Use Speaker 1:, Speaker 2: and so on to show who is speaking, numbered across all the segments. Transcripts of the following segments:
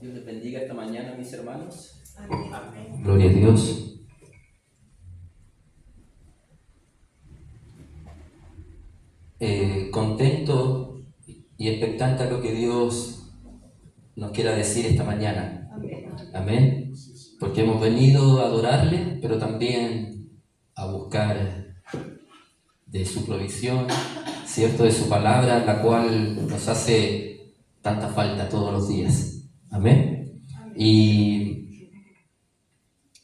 Speaker 1: Dios les bendiga esta mañana, mis hermanos.
Speaker 2: Amén.
Speaker 3: Gloria a Dios. Contento y expectante a lo que Dios nos quiera decir esta mañana.
Speaker 2: Amén.
Speaker 3: Amén. Porque hemos venido a adorarle, pero también a buscar de su provisión, cierto, de su palabra, la cual nos hace tanta falta todos los días. Amén. Y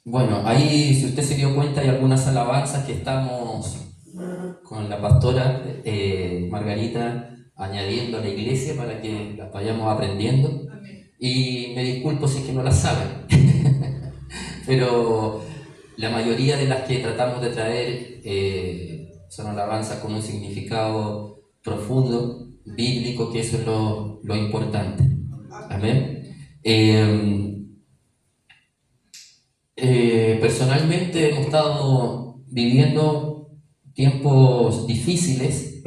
Speaker 3: bueno, ahí, si usted se dio cuenta, hay algunas alabanzas que estamos con la pastora Margarita añadiendo a la iglesia para que las vayamos aprendiendo. Y me disculpo si es que no las saben, pero la mayoría de las que tratamos de traer son alabanzas con un significado profundo, bíblico, que eso es lo importante. Amén. Personalmente hemos estado viviendo tiempos difíciles,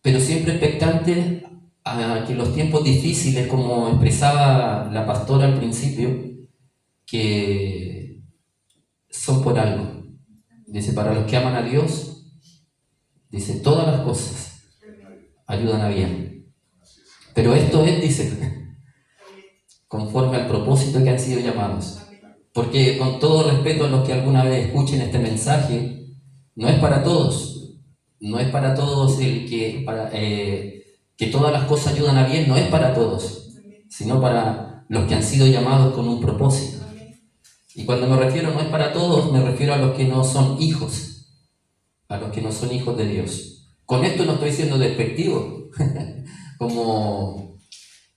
Speaker 3: pero siempre expectante a que los tiempos difíciles, como expresaba la pastora al principio, que son por algo. Dice, para los que aman a Dios, dice, todas las cosas ayudan a bien. Pero esto es, dice, conforme al propósito que han sido llamados. Porque con todo respeto a los que alguna vez escuchen este mensaje, no es para todos. No es para todos el que todas las cosas ayudan a bien, no es para todos, sino para los que han sido llamados con un propósito. Y cuando me refiero no es para todos, me refiero a los que no son hijos, a los que no son hijos de Dios. Con esto no estoy siendo despectivo, como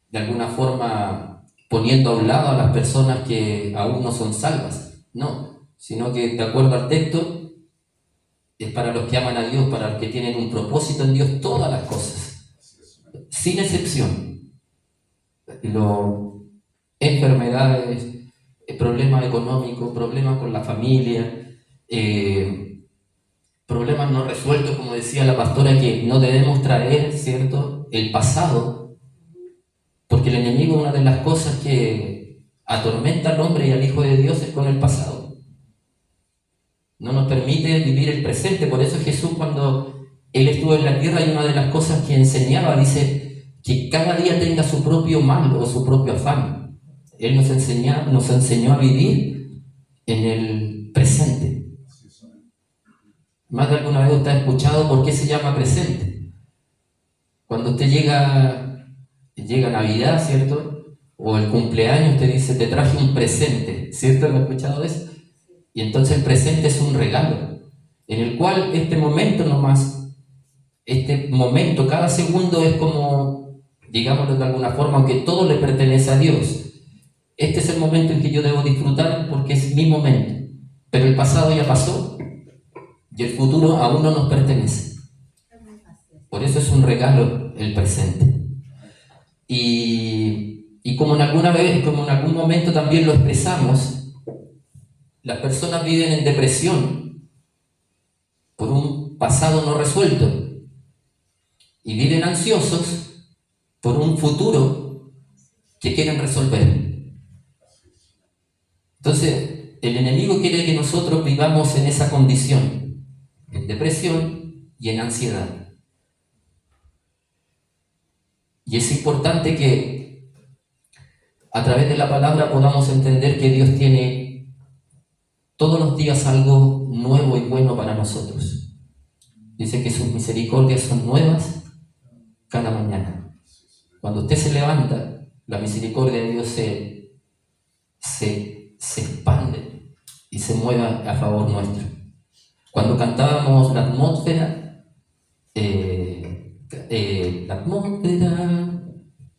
Speaker 3: de alguna forma poniendo a un lado a las personas que aún no son salvas, no, sino que de acuerdo al texto es para los que aman a Dios, para los que tienen un propósito en Dios, todas las cosas, sin excepción. Enfermedades, problemas económicos, problemas con la familia, problemas no resueltos, como decía la pastora, que no debemos traer, ¿cierto?, el pasado, porque el enemigo, una de las cosas que atormenta al hombre y al Hijo de Dios es con el pasado. No nos permite vivir el presente. Por eso Jesús, cuando Él estuvo en la tierra, y una de las cosas que enseñaba, dice que cada día tenga su propio mal o su propio afán. Él nos enseñó a vivir en el presente. Más de alguna vez usted ha escuchado por qué se llama presente. Cuando usted llega Navidad, ¿cierto?, o el cumpleaños, usted dice, te traje un presente, ¿cierto? ¿Lo ha escuchado eso? Y entonces el presente es un regalo, en el cual este momento, cada segundo es como, digámoslo de alguna forma, aunque todo le pertenece a Dios, este es el momento en que yo debo disfrutar porque es mi momento, pero el pasado ya pasó y el futuro aún no nos pertenece. Por eso es un regalo el presente. Y como en algún momento también lo expresamos, las personas viven en depresión por un pasado no resuelto y viven ansiosos por un futuro que quieren resolver. Entonces, el enemigo quiere que nosotros vivamos en esa condición, en depresión y en ansiedad. Y es importante que a través de la palabra podamos entender que Dios tiene todos los días algo nuevo y bueno para nosotros. Dice que sus misericordias son nuevas cada mañana. Cuando usted se levanta, la misericordia de Dios se expande y se mueve a favor nuestro. Cuando cantábamos la atmósfera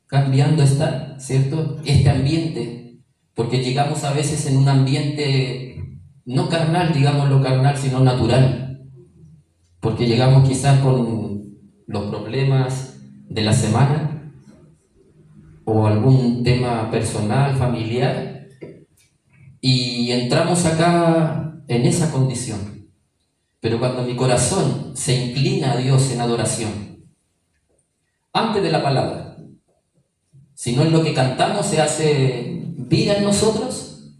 Speaker 3: cambiando está, ¿cierto?, este ambiente, porque llegamos a veces en un ambiente no carnal, digamos lo carnal, sino natural, porque llegamos quizás con los problemas de la semana o algún tema personal, familiar, y entramos acá en esa condición. Pero cuando mi corazón se inclina a Dios en adoración, antes de la palabra, sino en lo que cantamos se hace vida en nosotros,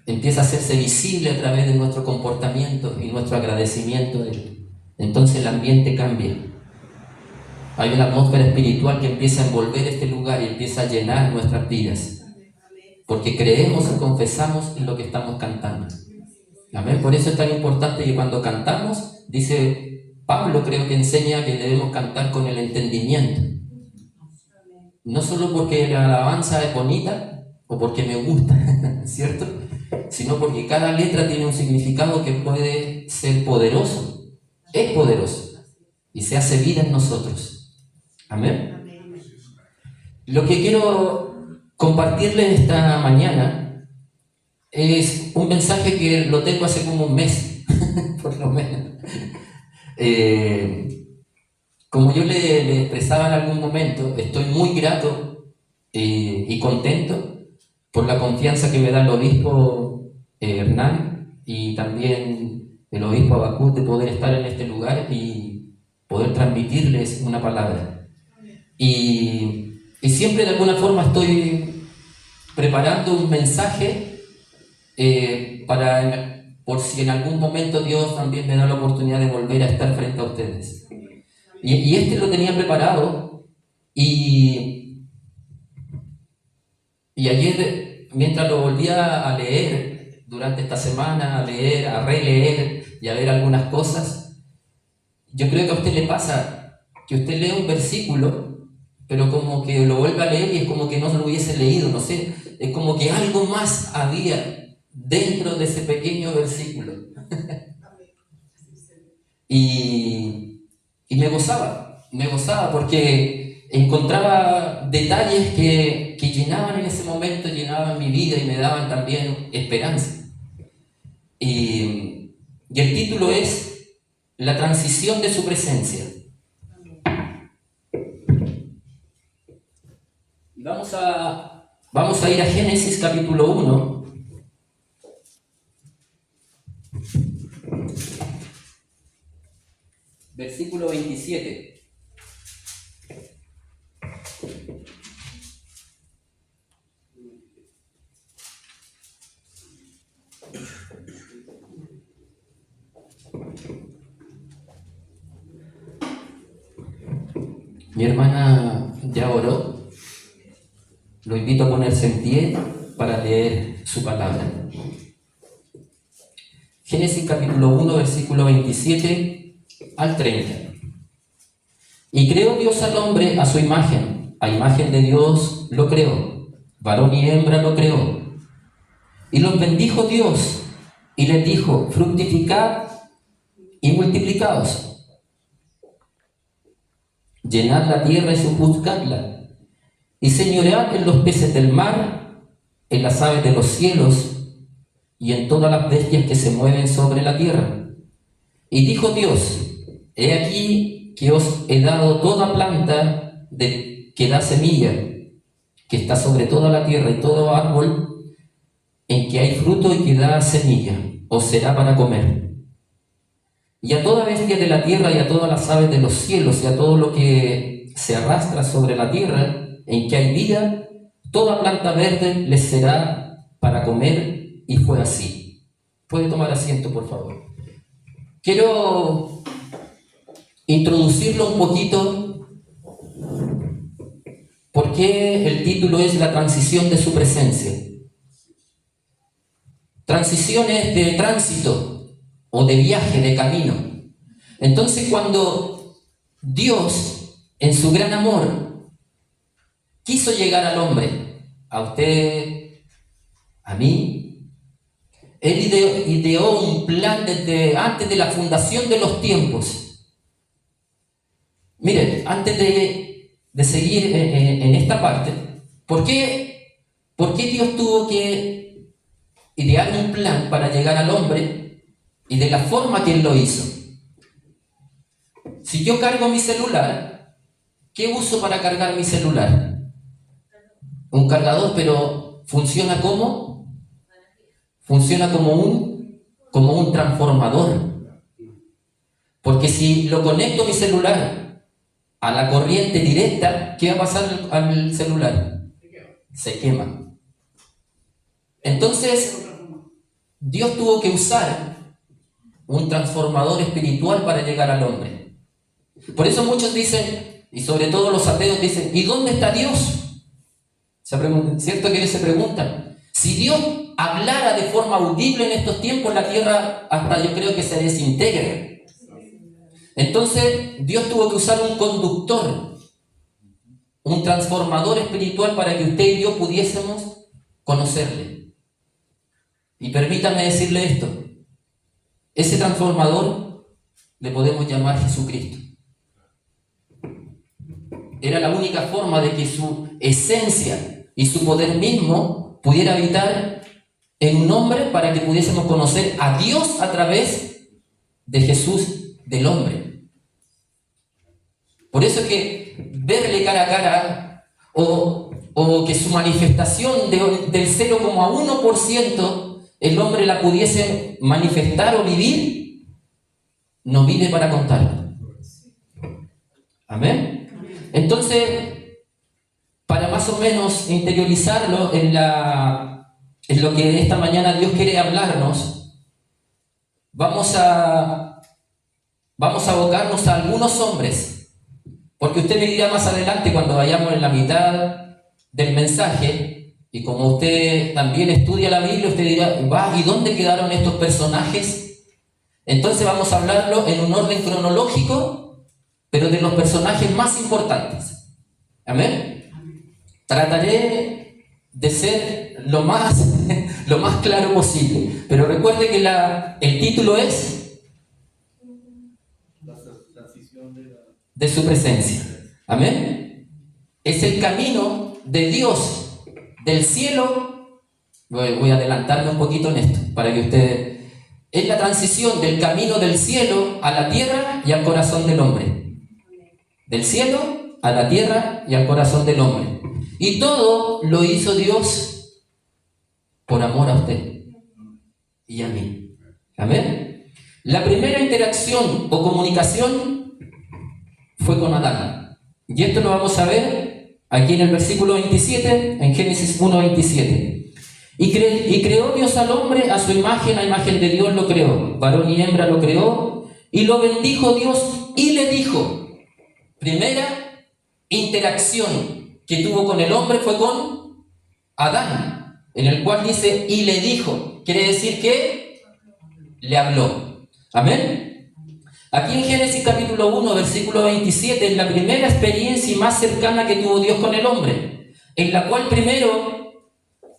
Speaker 3: empieza a hacerse visible a través de nuestro comportamiento y nuestro agradecimiento de Él. Entonces el ambiente cambia. Hay una atmósfera espiritual que empieza a envolver este lugar y empieza a llenar nuestras vidas, porque creemos y confesamos en lo que estamos cantando. Amén. Por eso es tan importante que cuando cantamos, dice Pablo, creo que enseña que debemos cantar con el entendimiento. No solo porque la alabanza es bonita o porque me gusta, ¿cierto? Sino porque cada letra tiene un significado que puede ser poderoso, es poderoso y se hace vida en nosotros. Amén. Lo que quiero compartirles esta mañana es un mensaje que lo tengo hace como un mes, por lo menos. Como yo le expresaba en algún momento, estoy muy grato y contento por la confianza que me da el obispo Hernán y también el obispo Abacus de poder estar en este lugar y poder transmitirles una palabra. Y siempre de alguna forma estoy preparando un mensaje por si en algún momento Dios también me da la oportunidad de volver a estar frente a ustedes. Y este lo tenía preparado y ayer, mientras lo volvía a leer durante esta semana, a leer, a releer y a ver algunas cosas, yo creo que a usted le pasa que usted lee un versículo, pero como que lo vuelve a leer y es como que no lo hubiese leído, no sé, es como que algo más había dentro de ese pequeño versículo. Y me gozaba porque encontraba detalles que llenaban en ese momento, llenaban mi vida y me daban también esperanza. Y el título es La transición de su presencia. Vamos a ir a Génesis capítulo 1. Versículo 27. Mi hermana ya oró. Lo invito a ponerse en pie para leer su palabra. Génesis capítulo 1, versículo 27 al 30. Y creó Dios al hombre a su imagen, a imagen de Dios lo creó, varón y hembra lo creó. Y los bendijo Dios y les dijo: fructificad y multiplicaos, llenad la tierra y sojuzgadla, y señoread en los peces del mar, en las aves de los cielos, y en todas las bestias que se mueven sobre la tierra. Y dijo Dios: he aquí que os he dado toda planta que da semilla, que está sobre toda la tierra, y todo árbol en que hay fruto y que da semilla, os será para comer. Y a toda bestia de la tierra, y a todas las aves de los cielos, y a todo lo que se arrastra sobre la tierra, en que hay vida, toda planta verde les será para comer. Y fue así. Puede tomar asiento, por favor. Quiero introducirlo un poquito. ¿Por qué el título es La transición de su presencia? Transiciones de tránsito o de viaje, de camino. Entonces, cuando Dios, en su gran amor, quiso llegar al hombre, a usted, a mí, Él ideó un plan desde antes de la fundación de los tiempos. Miren, antes de seguir en esta parte, ¿por qué Dios tuvo que idear un plan para llegar al hombre y de la forma que Él lo hizo? Si yo cargo mi celular, ¿qué uso para cargar mi celular? Un cargador, pero ¿funciona cómo? Funciona como un transformador. Porque si lo conecto a mi celular a la corriente directa, ¿qué va a pasar al celular? se quema. Entonces, Dios tuvo que usar un transformador espiritual para llegar al hombre. Por eso muchos dicen, y sobre todo los ateos dicen, ¿y dónde está Dios? ¿Cierto que ellos se preguntan? Si Dios hablara de forma audible en estos tiempos, la tierra hasta yo creo que se desintegra. Entonces, Dios tuvo que usar un conductor, un transformador espiritual para que usted y yo pudiésemos conocerle. Y permítame decirle esto, ese transformador le podemos llamar Jesucristo. Era la única forma de que su esencia y su poder mismo pudiera habitar en un hombre para que pudiésemos conocer a Dios a través de Jesús del hombre. Por eso es que verle cara a cara o que su manifestación del 0,1% el hombre la pudiese manifestar o vivir, no vive para contarlo. Amén. Entonces, para más o menos interiorizarlo en lo que esta mañana Dios quiere hablarnos, vamos a abocarnos a algunos hombres, porque usted me dirá más adelante cuando vayamos en la mitad del mensaje, y como usted también estudia la Biblia, usted dirá, ¿y dónde quedaron estos personajes? Entonces vamos a hablarlo en un orden cronológico, pero de los personajes más importantes. ¿Amén? Trataré de ser lo más claro posible, pero recuerde que el título es la transición de su presencia. Amén. Es el camino de Dios del cielo. Voy a adelantarme un poquito en esto para que usted. Es la transición del camino del cielo a la tierra y al corazón del hombre. Del cielo a la tierra y al corazón del hombre. Y todo lo hizo Dios por amor a usted y a mí. Amén. La primera interacción o comunicación fue con Adán. Y esto lo vamos a ver aquí en el versículo 27, en Génesis 1:27. Y creó Dios al hombre a su imagen, a imagen de Dios lo creó. Varón y hembra lo creó, y lo bendijo Dios y le dijo. Primera interacción que tuvo con el hombre fue con Adán, en el cual dice, y le dijo. Quiere decir que le habló. Amén. Aquí en Génesis capítulo 1, versículo 27, es la primera experiencia más cercana que tuvo Dios con el hombre, en la cual primero,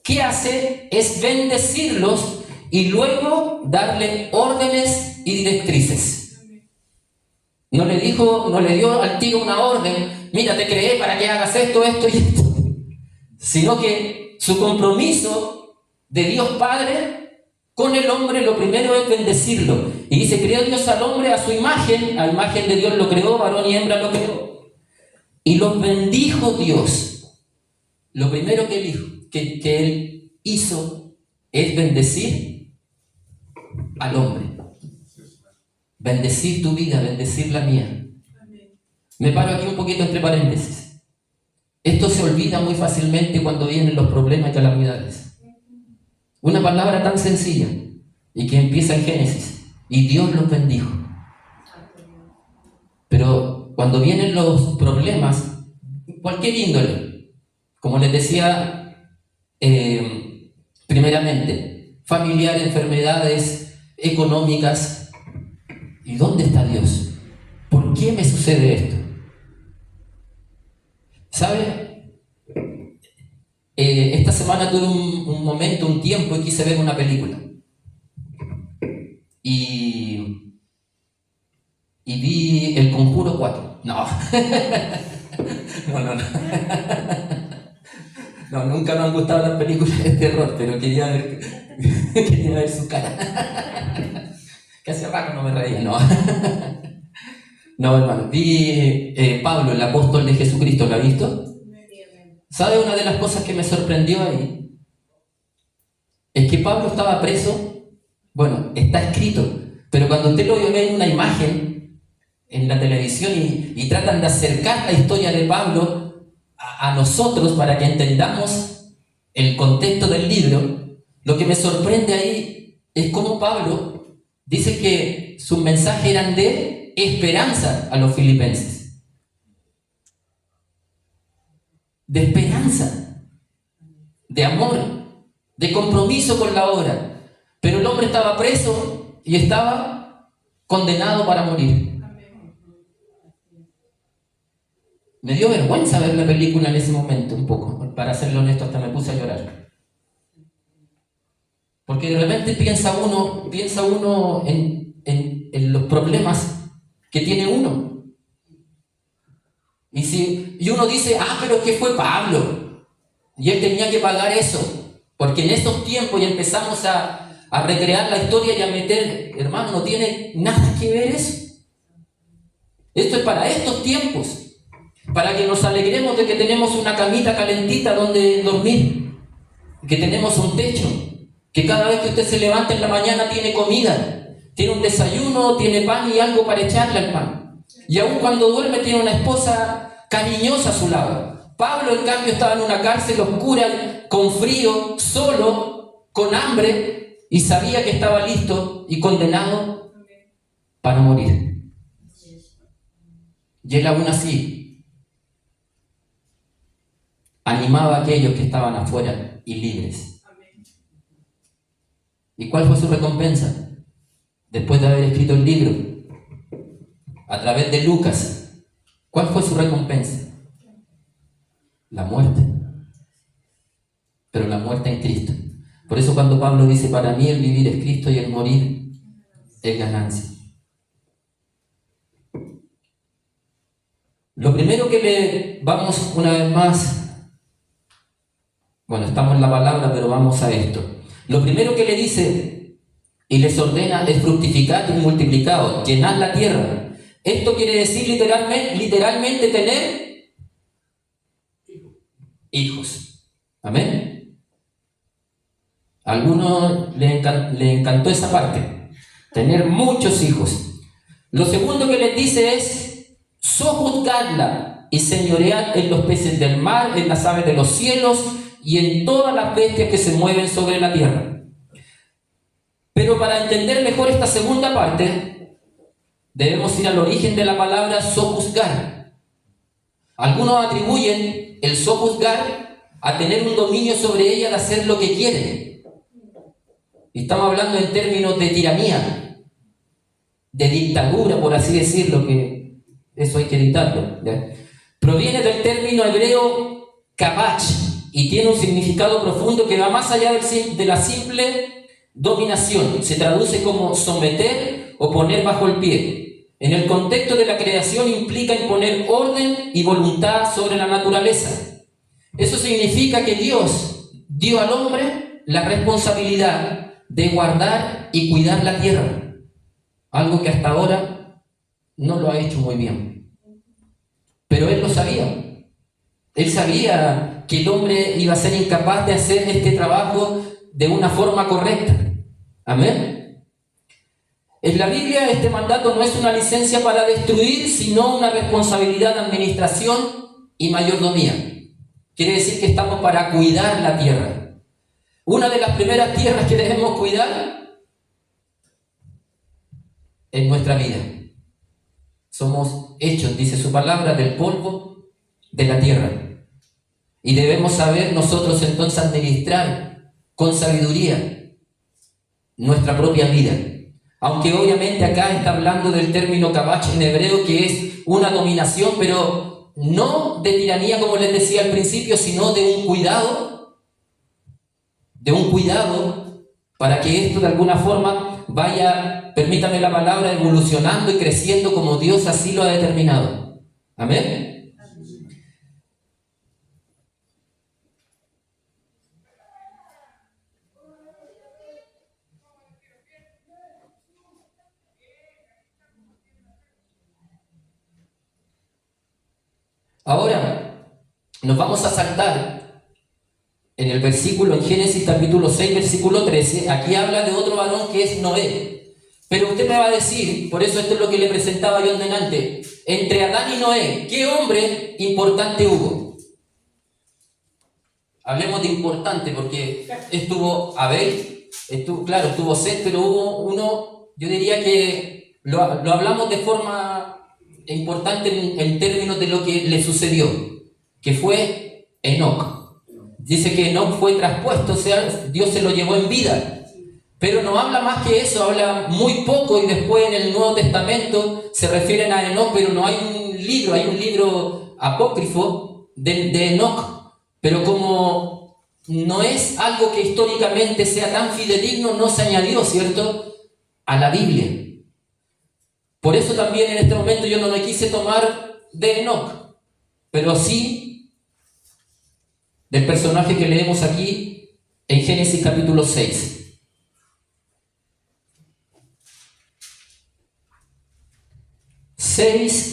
Speaker 3: ¿qué hace? Es bendecirlos y luego darle órdenes y directrices. No le dio al tiro una orden, mira, te creé para que hagas esto, esto y esto, sino que su compromiso de Dios Padre con el hombre, lo primero es bendecirlo. Y dice, creó Dios al hombre a su imagen, a imagen de Dios lo creó, varón y hembra lo creó. Y los bendijo Dios. Lo primero que él hizo es bendecir al hombre. Bendecir tu vida, bendecir la mía. Me paro aquí un poquito entre paréntesis. Esto se olvida muy fácilmente cuando vienen los problemas y calamidades. Una palabra tan sencilla y que empieza en Génesis. Y Dios los bendijo. Pero cuando vienen los problemas, cualquier índole, como les decía primeramente, familiar, enfermedades económicas, ¿y dónde está Dios? ¿Por qué me sucede esto? ¿Sabe? Esta semana tuve un momento, un tiempo y quise ver una película. Y vi El Conjuro 4. No. No. No, nunca me han gustado las películas de terror, pero quería ver su cara. Que hace rato no me reía, no. No, hermano, vi Pablo, el apóstol de Jesucristo, ¿lo ha visto? ¿Sabe una de las cosas que me sorprendió ahí? Es que Pablo estaba preso, bueno, está escrito, pero cuando usted lo ve en una imagen en la televisión y tratan de acercar la historia de Pablo a nosotros para que entendamos el contexto del libro, lo que me sorprende ahí es cómo Pablo dice que sus mensajes eran de esperanza a los filipenses. De esperanza, de amor, de compromiso con la obra. Pero el hombre estaba preso y estaba condenado para morir. Me dio vergüenza ver la película en ese momento, un poco. Para serlo honesto, hasta me puse a llorar. Porque de repente piensa uno en los problemas que tiene uno. Y uno dice, pero es que fue Pablo. Y él tenía que pagar eso. Porque en esos tiempos ya empezamos a recrear la historia y a meter, hermano, no tiene nada que ver eso. Esto es para estos tiempos. Para que nos alegremos de que tenemos una camita calentita donde dormir. Que tenemos un techo. Que cada vez que usted se levanta en la mañana tiene comida. Tiene un desayuno, tiene pan y algo para echarle al pan. Y aun cuando duerme tiene una esposa cariñosa a su lado. Pablo, en cambio, estaba en una cárcel oscura, con frío, solo, con hambre, y sabía que estaba listo y condenado para morir. Y él aún así animaba a aquellos que estaban afuera y libres. ¿Y cuál fue su recompensa? Después de haber escrito el libro, a través de Lucas, ¿cuál fue su recompensa? La muerte. Pero la muerte en Cristo. Por eso cuando Pablo dice, para mí el vivir es Cristo y el morir es ganancia. Lo primero que le vamos una vez más, bueno, estamos en la palabra, pero vamos a esto. Lo primero que le dice y les ordena es fructificar y multiplicaos, llenad la tierra. Esto quiere decir literalmente tener hijos. Amén. A algunos le encantó esa parte, tener muchos hijos. Lo segundo que les dice es sojuzgadla y señoread en los peces del mar, en las aves de los cielos y en todas las bestias que se mueven sobre la tierra. Pero para entender mejor esta segunda parte, debemos ir al origen de la palabra sojuzgar. Algunos atribuyen el sojuzgar a tener un dominio sobre ella, de hacer lo que quiere. Y estamos hablando en términos de tiranía, de dictadura, por así decirlo, que eso hay que editarlo, ¿ya? Proviene del término hebreo kabach y tiene un significado profundo que va más allá de la simple dominación. Se traduce como someter o poner bajo el pie. En el contexto de la creación implica imponer orden y voluntad sobre la naturaleza. Eso significa que Dios dio al hombre la responsabilidad de guardar y cuidar la tierra, algo que hasta ahora no lo ha hecho muy bien. Pero él lo sabía. Él sabía que el hombre iba a ser incapaz de hacer este trabajo de una forma correcta. Amén. En la Biblia este mandato no es una licencia para destruir, sino una responsabilidad de administración y mayordomía. Quiere decir que estamos para cuidar la tierra. Una de las primeras tierras que debemos cuidar es nuestra vida. Somos hechos, dice su palabra, del polvo de la tierra. Y debemos saber nosotros entonces administrar con sabiduría nuestra propia vida. Aunque obviamente acá está hablando del término kabach en hebreo, que es una dominación, pero no de tiranía como les decía al principio, sino de un cuidado para que esto de alguna forma vaya, permítame la palabra, evolucionando y creciendo como Dios así lo ha determinado. Amén. Ahora nos vamos a saltar en el versículo, en Génesis capítulo 6, versículo 13. Aquí habla de otro varón que es Noé. Pero usted me va a decir, por eso esto es lo que le presentaba yo en delante, entre Adán y Noé, ¿qué hombre importante hubo? hablemos de importante, porque estuvo Abel, estuvo Set, pero hubo uno, yo diría que lo hablamos de forma importante en términos de lo que le sucedió, que fue Enoc. Dice que Enoc fue traspuesto, o sea, Dios se lo llevó en vida. Pero no habla más que eso, habla muy poco, y después en el Nuevo Testamento se refieren a Enoc, pero no hay un libro apócrifo de Enoc. Pero como no es algo que históricamente sea tan fidedigno, no se añadió, ¿cierto?, a la Biblia. Por eso también en este momento yo no me quise tomar de Enoc, pero sí del personaje que leemos aquí en Génesis capítulo 6.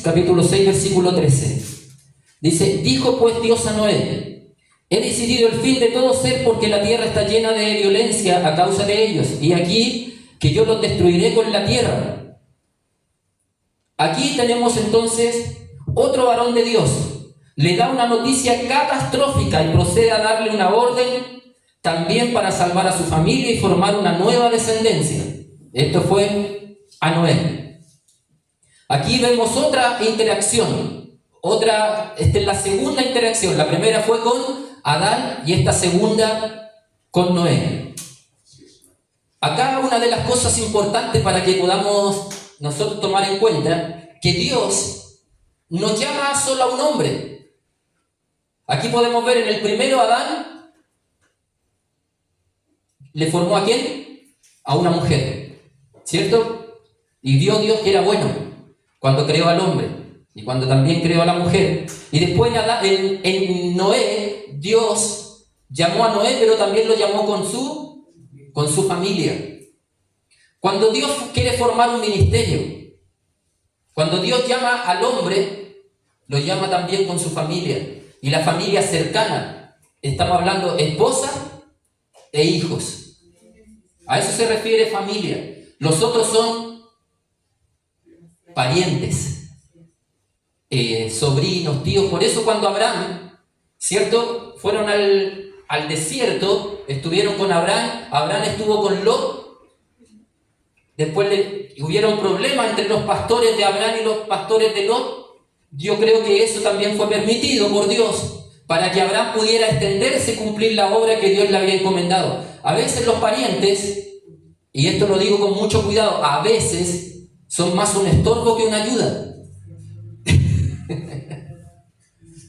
Speaker 3: Capítulo 6, versículo 13. Dice: dijo pues Dios a Noé: he decidido el fin de todo ser, porque la tierra está llena de violencia a causa de ellos, y aquí que yo los destruiré con la tierra. Aquí tenemos entonces otro varón de Dios. Le da una noticia catastrófica y procede a darle una orden también para salvar a su familia y formar una nueva descendencia. Esto fue a Noé. Aquí vemos otra interacción, esta es la segunda interacción. La primera fue con Adán y esta segunda con Noé. Acá una de las cosas importantes para que podamos nosotros tomar en cuenta, que Dios nos llama solo a un hombre. Aquí podemos ver en el primero Adán, ¿le formó a quién? A una mujer, ¿cierto? Y vio Dios que era bueno cuando creó al hombre y cuando también creó a la mujer. Y después en Noé, Dios llamó a Noé, pero también lo llamó con su familia. Cuando Dios quiere formar un ministerio, cuando Dios llama al hombre, lo llama también con su familia. Y la familia cercana, estamos hablando esposa e hijos. A eso se refiere familia. Los otros son parientes, sobrinos, tíos. Por eso cuando Abraham, ¿cierto?, fueron al desierto, estuvieron con Abraham estuvo con Lot. Después hubieron problemas entre los pastores de Abraham y los pastores de Lot. Yo creo que eso también fue permitido por Dios, para que Abraham pudiera extenderse y cumplir la obra que Dios le había encomendado. A veces los parientes, y esto lo digo con mucho cuidado, a veces son más un estorbo que una ayuda.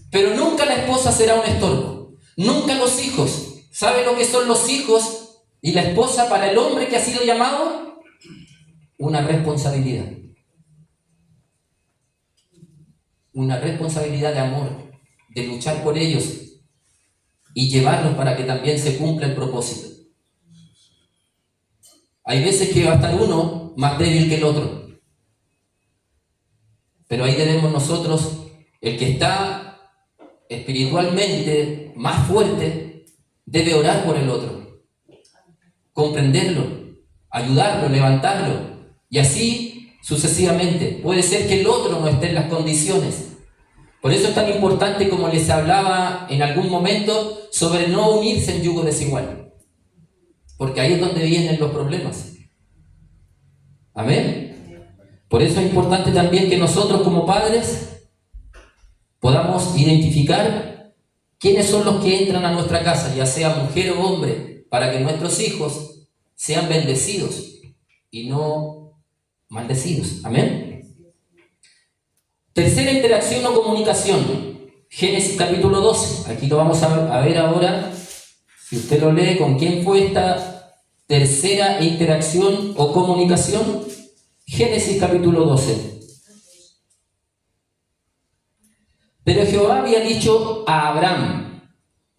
Speaker 3: Pero nunca la esposa será un estorbo, nunca los hijos. ¿Sabe lo que son los hijos y la esposa para el hombre que ha sido llamado? Una responsabilidad. Una responsabilidad de amor, de luchar por ellos y llevarlos para que también se cumpla el propósito. Hay veces que va a estar uno más débil que el otro, pero ahí debemos nosotros, el que está espiritualmente más fuerte, debe orar por el otro, comprenderlo, ayudarlo, levantarlo, y así sucesivamente. Puede ser que el otro no esté en las condiciones. Por eso es tan importante, como les hablaba en algún momento, sobre no unirse en yugo desigual, porque ahí es donde vienen los problemas. Amén. Por eso es importante también que nosotros como padres podamos identificar quiénes son los que entran a nuestra casa, ya sea mujer o hombre, para que nuestros hijos sean bendecidos y no maldecidos. Amén. Tercera interacción o comunicación, Génesis capítulo 12. Aquí lo vamos a ver ahora, si usted lo lee, con quién fue esta tercera interacción o comunicación. Génesis capítulo 12. Pero Jehová había dicho a Abraham: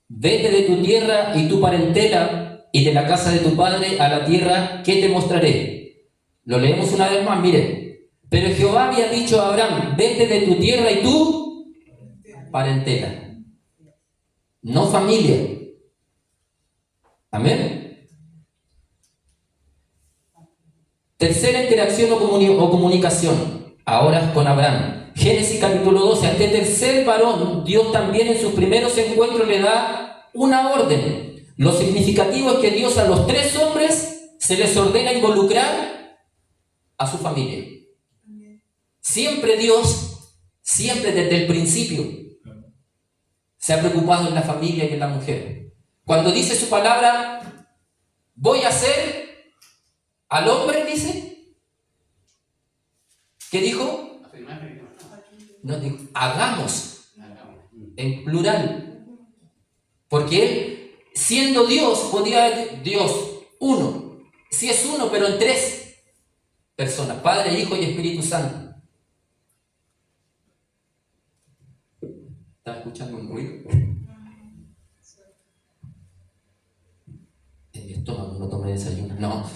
Speaker 3: vete de tu tierra y tu parentela y de la casa de tu padre a la tierra que te mostraré. Lo leemos una vez más, mire. Pero Jehová había dicho a Abraham: vete de tu tierra y tu parentela. No familia. Amén. Tercera interacción o comunicación, ahora con Abraham. Génesis capítulo 12. A este tercer varón, Dios también en sus primeros encuentros le da una orden. Lo significativo es que Dios a los 3 hombres se les ordena involucrar a su familia. Siempre Dios, siempre desde el principio, se ha preocupado en la familia y en la mujer. Cuando dice su palabra, voy a hacer al hombre, dice, ¿qué dijo? No, dijo, hagamos, en plural. Porque él, siendo Dios, podía, Dios, uno, sí es uno, pero en 3 personas, Padre, Hijo y Espíritu Santo. ¿Estás escuchando un ruido? En mi estómago no tomé desayuno, no.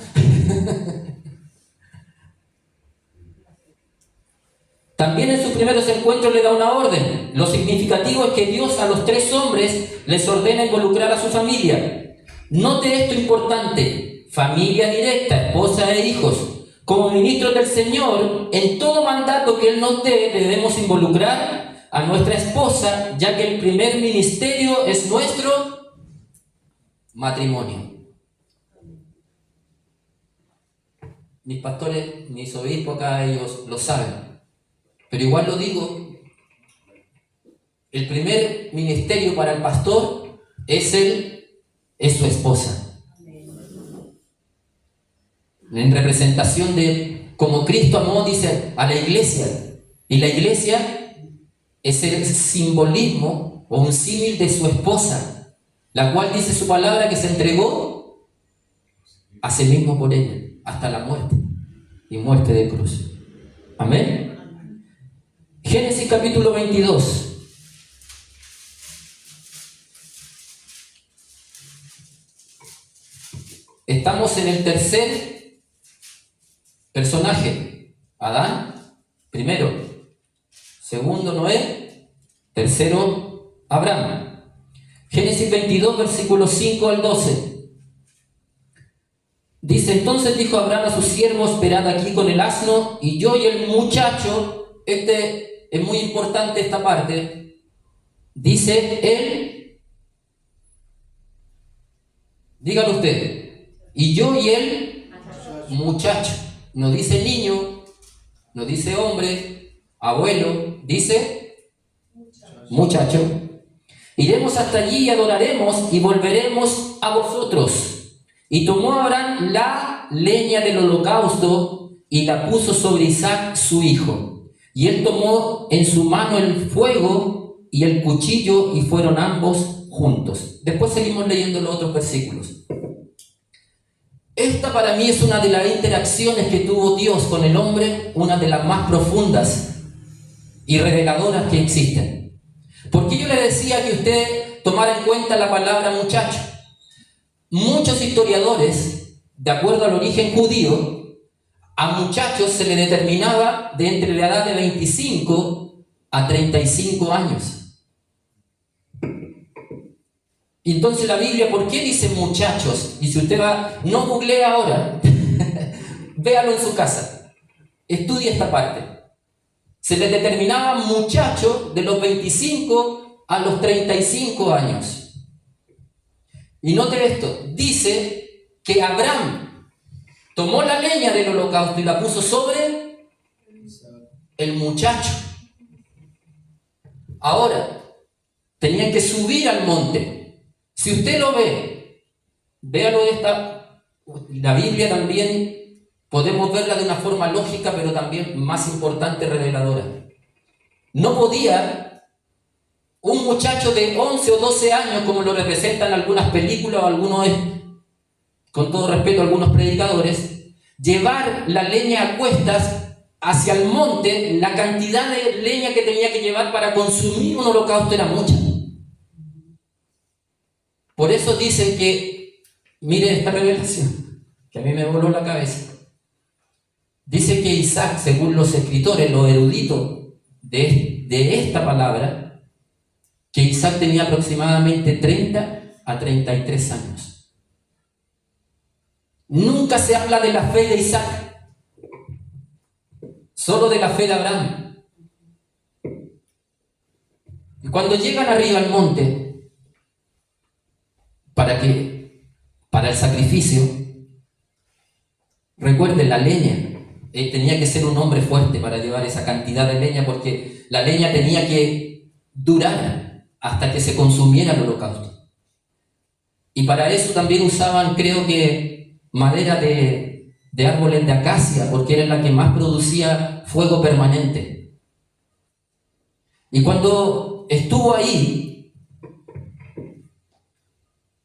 Speaker 3: También en sus primeros encuentros le da una orden. Lo significativo es que Dios a los 3 hombres les ordena involucrar a su familia. Note esto importante: familia directa, esposa e hijos. Como ministros del Señor, en todo mandato que Él nos dé, debemos involucrar a nuestra esposa, ya que el primer ministerio es nuestro matrimonio. Mis pastores, mis obispos acá, ellos lo saben. Pero igual lo digo, el primer ministerio para el pastor es su esposa. En representación de como Cristo amó, dice, a la iglesia. Y la iglesia es el simbolismo o un símil de su esposa, la cual dice su palabra que se entregó a sí mismo por ella, hasta la muerte, y muerte de cruz. Amén. Génesis capítulo 22. Estamos en el tercer personaje. Adán, primero. Segundo, Noé. Tercero, Abraham. Génesis 22, versículos 5 al 12. Dice: entonces dijo Abraham a sus siervos: esperad aquí con el asno, y yo y el muchacho. Es muy importante esta parte. Dice él, dígalo usted, y yo y el muchacho. No dice niño, no dice hombre, abuelo, dice muchacho. Iremos hasta allí y adoraremos y volveremos a vosotros. Y tomó Abraham la leña del holocausto y la puso sobre Isaac su hijo. Y él tomó en su mano el fuego y el cuchillo, y fueron ambos juntos. Después seguimos leyendo los otros versículos. Esta para mí es una de las interacciones que tuvo Dios con el hombre, una de las más profundas y reveladoras que existen. Porque yo le decía que usted tomara en cuenta la palabra muchacho. Muchos historiadores, de acuerdo al origen judío, a muchachos se le determinaba de entre la edad de 25 a 35 años. Y entonces la Biblia, ¿por qué dice muchachos? Y si usted va, no googlea ahora, véalo en su casa, estudie esta parte. Se le determinaba muchachos de los 25 a los 35 años. Y note esto, dice que Abraham tomó la leña del holocausto y la puso sobre el muchacho. Ahora, tenían que subir al monte. Si usted lo ve, véalo de esta. La Biblia también podemos verla de una forma lógica, pero también más importante, reveladora. No podía un muchacho de 11 o 12 años, como lo representan algunas películas o algunos, con todo respeto, algunos predicadores, llevar la leña a cuestas hacia el monte. La cantidad de leña que tenía que llevar para consumir un holocausto era mucha. Por eso dicen que, mire esta revelación, que a mí me voló la cabeza. Dice que Isaac, según los escritores, los eruditos de esta palabra, que Isaac tenía aproximadamente 30 a 33 años. Nunca se habla de la fe de Isaac, solo de la fe de Abraham. Y cuando llegan arriba al monte, para el sacrificio, recuerden la leña. Tenía que ser un hombre fuerte para llevar esa cantidad de leña, porque la leña tenía que durar hasta que se consumiera el holocausto. Y para eso también usaban, creo que, madera de árboles de acacia, porque era la que más producía fuego permanente. Y cuando estuvo ahí,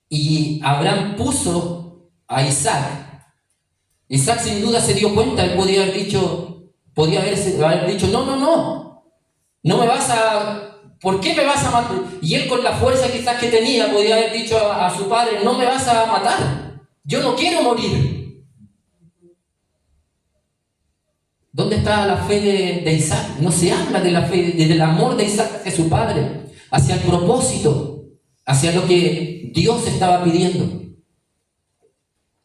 Speaker 3: y Abraham puso a Isaac sin duda se dio cuenta. Él podía haber dicho, no me vas a, ¿por qué me vas a matar? Y él, con la fuerza quizás que tenía, podía haber dicho a su padre, no me vas a matar, yo no quiero morir. ¿Dónde está la fe de Isaac? No se habla de la fe, del amor de Isaac hacia su padre, hacia el propósito, hacia lo que Dios estaba pidiendo.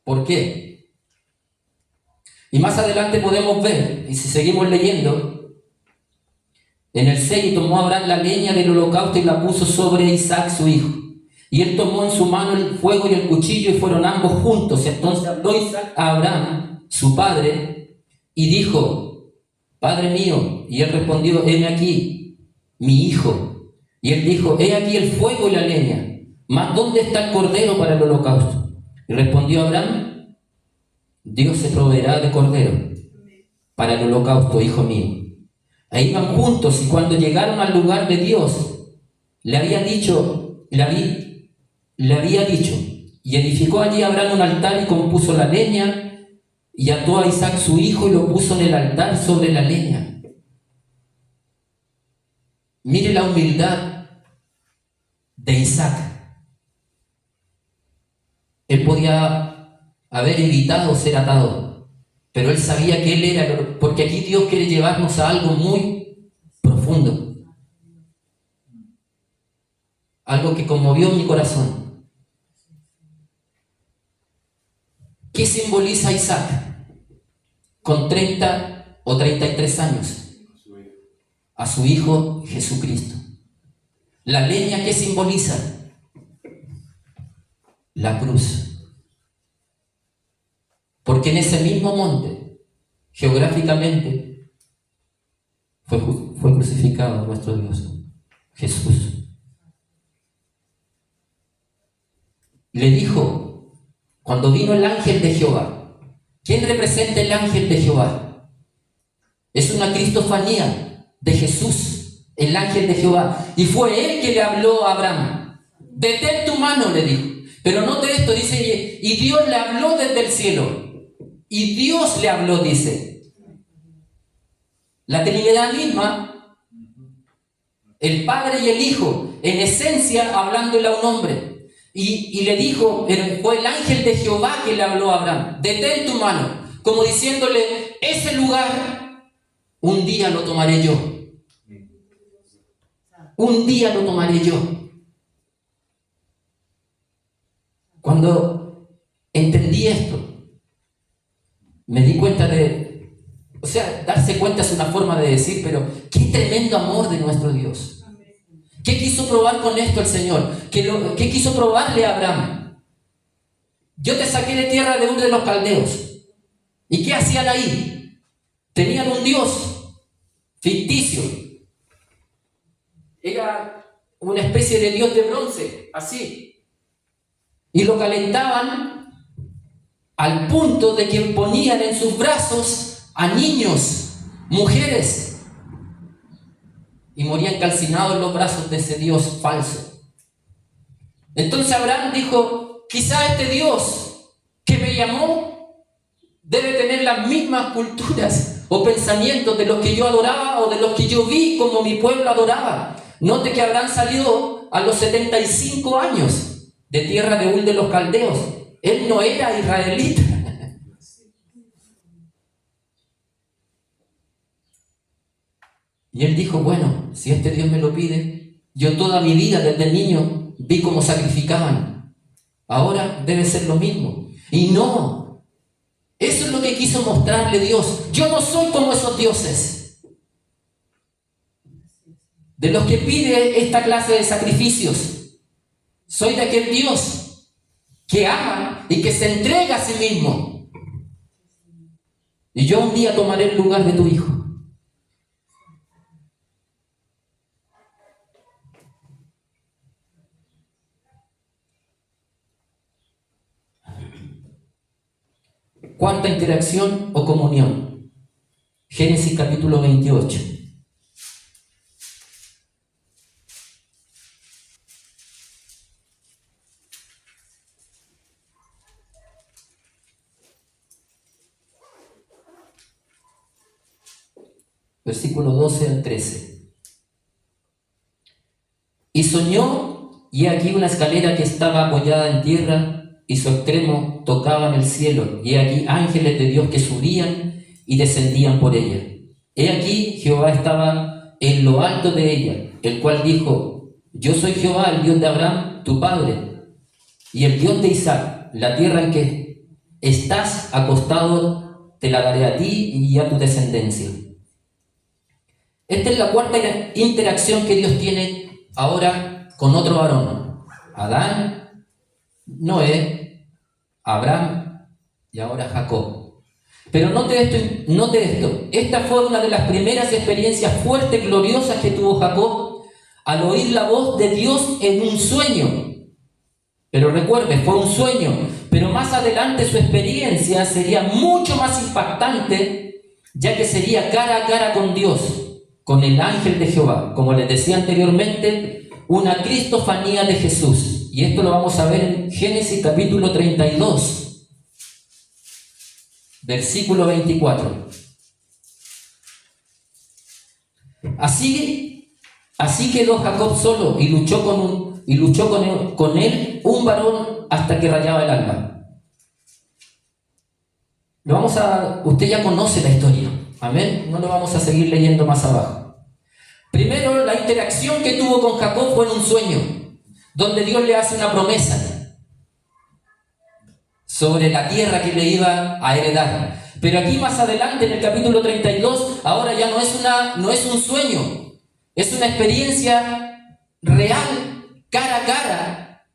Speaker 3: ¿Por qué? Y más adelante podemos ver, y si seguimos leyendo, en el 6, tomó Abraham la leña del holocausto y la puso sobre Isaac su hijo. Y él tomó en su mano el fuego y el cuchillo, y fueron ambos juntos. Entonces habló Isaac a Abraham, su padre, y dijo: Padre mío. Y él respondió: heme aquí, mi hijo. Y él dijo: he aquí el fuego y la leña, mas ¿dónde está el cordero para el holocausto? Y respondió Abraham: Dios se proveerá de cordero para el holocausto, hijo mío. Ahí iban juntos, y cuando llegaron al lugar de Dios, le había dicho, y edificó allí Abraham un altar y compuso la leña, y ató a Isaac su hijo y lo puso en el altar sobre la leña. Mire la humildad de Isaac. Él podía haber evitado ser atado, pero él sabía que él era, porque aquí Dios quiere llevarnos a algo muy profundo, algo que conmovió mi corazón. ¿Qué simboliza Isaac con 30 o 33 años? A su hijo Jesucristo. La leña, ¿qué simboliza? La cruz. Porque en ese mismo monte, geográficamente, fue crucificado nuestro Dios, Jesús. Le dijo, cuando vino el ángel de Jehová, ¿quién representa el ángel de Jehová? Es una cristofanía de Jesús, el ángel de Jehová. Y fue él que le habló a Abraham. Detén tu mano, le dijo. Pero note esto, dice, y Dios le habló desde el cielo. Y Dios le habló, dice. La Trinidad misma, el Padre y el Hijo, en esencia, hablándole a un hombre. Y le dijo, fue el ángel de Jehová que le habló a Abraham: detén tu mano, como diciéndole, ese lugar, un día lo tomaré yo. Un día lo tomaré yo. Cuando entendí esto, me di cuenta darse cuenta es una forma de decir, pero qué tremendo amor de nuestro Dios. ¿Qué quiso probar con esto el Señor? ¿Qué quiso probarle a Abraham? Yo te saqué de tierra de Ur de los Caldeos. ¿Y qué hacían ahí? Tenían un Dios ficticio. Era una especie de Dios de bronce, así. Y lo calentaban al punto de que ponían en sus brazos a niños, mujeres, y morían calcinados en los brazos de ese Dios falso. Entonces Abraham dijo: quizá este Dios que me llamó debe tener las mismas culturas o pensamientos de los que yo adoraba o de los que yo vi como mi pueblo adoraba. Note que Abraham salió a los 75 años de tierra de Ur de los Caldeos. Él no era israelita. Y él dijo: bueno, si este Dios me lo pide, yo toda mi vida desde niño vi cómo sacrificaban. Ahora debe ser lo mismo. Y no, eso es lo que quiso mostrarle Dios. Yo no soy como esos dioses de los que pide esta clase de sacrificios. Soy de aquel Dios que ama y que se entrega a sí mismo. Y yo un día tomaré el lugar de tu hijo. Cuarta interacción o comunión. Génesis capítulo 28. Versículo 12 al 13. Y soñó, y aquí una escalera que estaba apoyada en tierra, y su extremo tocaba en el cielo, y aquí ángeles de Dios que subían y descendían por ella. He aquí Jehová estaba en lo alto de ella, el cual dijo: yo soy Jehová, el Dios de Abraham, tu padre, y el Dios de Isaac. La tierra en que estás acostado te la daré a ti y a tu descendencia. Esta es la cuarta interacción que Dios tiene ahora con otro varón: Adán, Noé, Abraham y ahora Jacob. Pero note esto. Esta fue una de las primeras experiencias fuertes, gloriosas que tuvo Jacob al oír la voz de Dios en un sueño. Pero recuerde, fue un sueño. Pero más adelante su experiencia sería mucho más impactante, ya que sería cara a cara con Dios, con el ángel de Jehová. Como les decía anteriormente, una cristofanía de Jesús. Y esto lo vamos a ver en Génesis capítulo 32, versículo 24. Así quedó Jacob solo y luchó con él un varón hasta que rayaba el alba. Usted ya conoce la historia, amén. No lo vamos a seguir leyendo más abajo. Primero, la interacción que tuvo con Jacob fue en un sueño, donde Dios le hace una promesa sobre la tierra que le iba a heredar. Pero aquí más adelante, en el capítulo 32, ahora ya no es un sueño, es una experiencia real, cara a cara,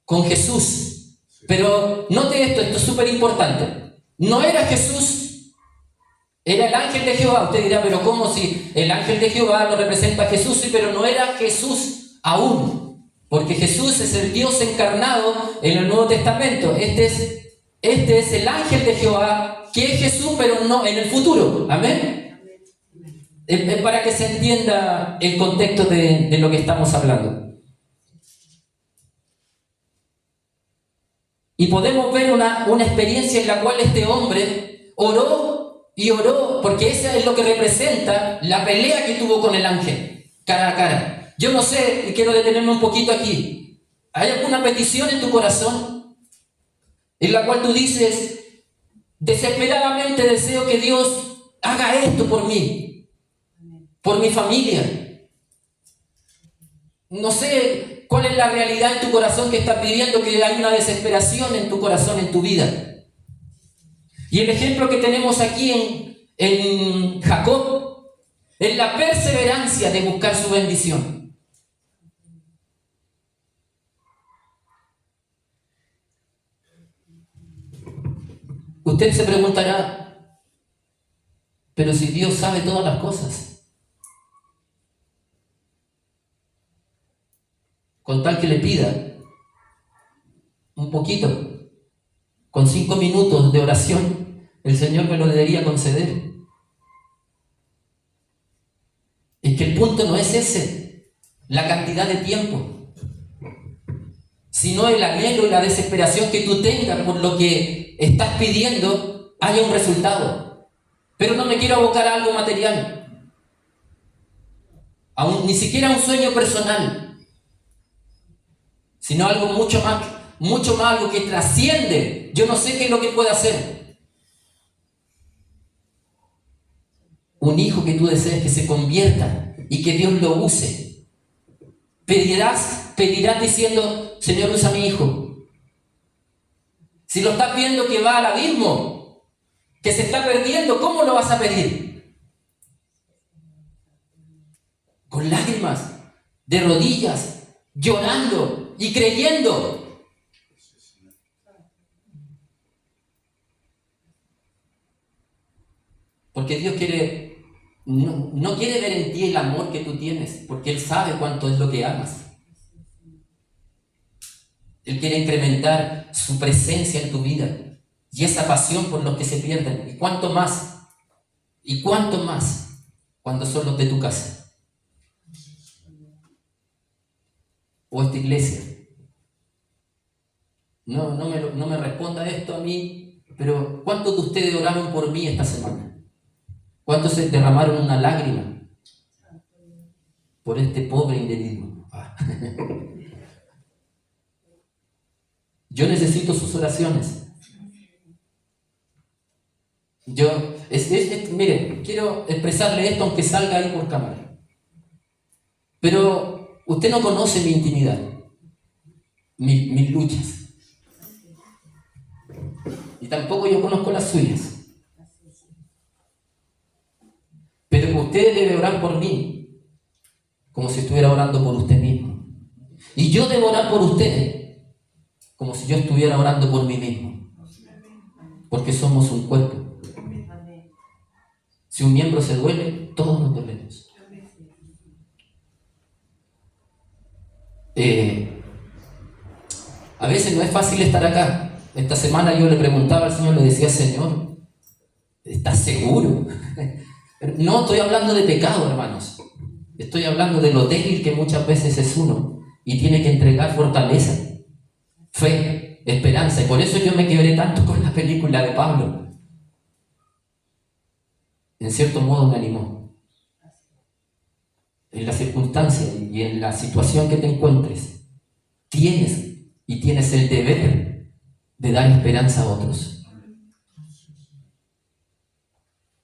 Speaker 3: con Jesús. Pero note esto es súper importante. No era Jesús, era el ángel de Jehová. Usted dirá, pero ¿cómo si el ángel de Jehová lo representa a Jesús? Sí, pero no era Jesús aún, porque Jesús es el Dios encarnado en el Nuevo Testamento. Este es el ángel de Jehová, que es Jesús, pero no en el futuro. Amén. Es para que se entienda el contexto de lo que estamos hablando. Y podemos ver una experiencia en la cual este hombre oró y oró, porque eso es lo que representa la pelea que tuvo con el ángel, cara a cara. Yo no sé, y quiero detenerme un poquito aquí. ¿Hay alguna petición en tu corazón en la cual tú dices, desesperadamente deseo que Dios haga esto por mí, por mi familia? No sé cuál es la realidad en tu corazón que estás viviendo, que hay una desesperación en tu corazón, en tu vida. Y el ejemplo que tenemos aquí en Jacob es la perseverancia de buscar su bendición. Usted se preguntará, pero si Dios sabe todas las cosas, con tal que le pida un poquito, con 5 minutos de oración, el Señor me lo debería conceder. Es que el punto no es ese, la cantidad de tiempo, sino el anhelo y la desesperación que tú tengas por lo que estás pidiendo haya un resultado. Pero no me quiero abocar a algo material, ni siquiera a un sueño personal, sino algo mucho más, algo que trasciende. Yo no sé qué es lo que puede hacer. Un hijo que tú desees que se convierta y que Dios lo use. Pedirás diciendo, Señor, usa a mi hijo. Si lo estás viendo que va al abismo, que se está perdiendo, ¿cómo lo vas a pedir? Con lágrimas, de rodillas, llorando y creyendo. Porque Dios no quiere ver en ti el amor que tú tienes, porque Él sabe cuánto es lo que amas. Él quiere incrementar su presencia en tu vida y esa pasión por los que se pierden. ¿Y cuánto más? ¿Y cuánto más cuando son los de tu casa? O esta iglesia. No me responda esto a mí, pero ¿cuántos de ustedes oraron por mí esta semana? ¿Cuántos se derramaron una lágrima por este pobre individuo? Yo necesito sus oraciones. Mire, quiero expresarle esto aunque salga ahí por cámara. Pero usted no conoce mi intimidad, mis luchas. Y tampoco yo conozco las suyas. Pero usted debe orar por mí, como si estuviera orando por usted mismo. Y yo debo orar por usted, como si yo estuviera orando por mí mismo. Porque somos un cuerpo. Si un miembro se duele, todos nos dolemos. A veces no es fácil estar acá. Esta semana yo le preguntaba al Señor, le decía, Señor, ¿estás seguro? No estoy hablando de pecado, hermanos. Estoy hablando de lo débil que muchas veces es uno y tiene que entregar fortaleza, fe, esperanza. Y por eso yo me quebré tanto con la película de Pablo. En cierto modo me animó. En la circunstancia y en la situación que te encuentres, tienes el deber de dar esperanza a otros.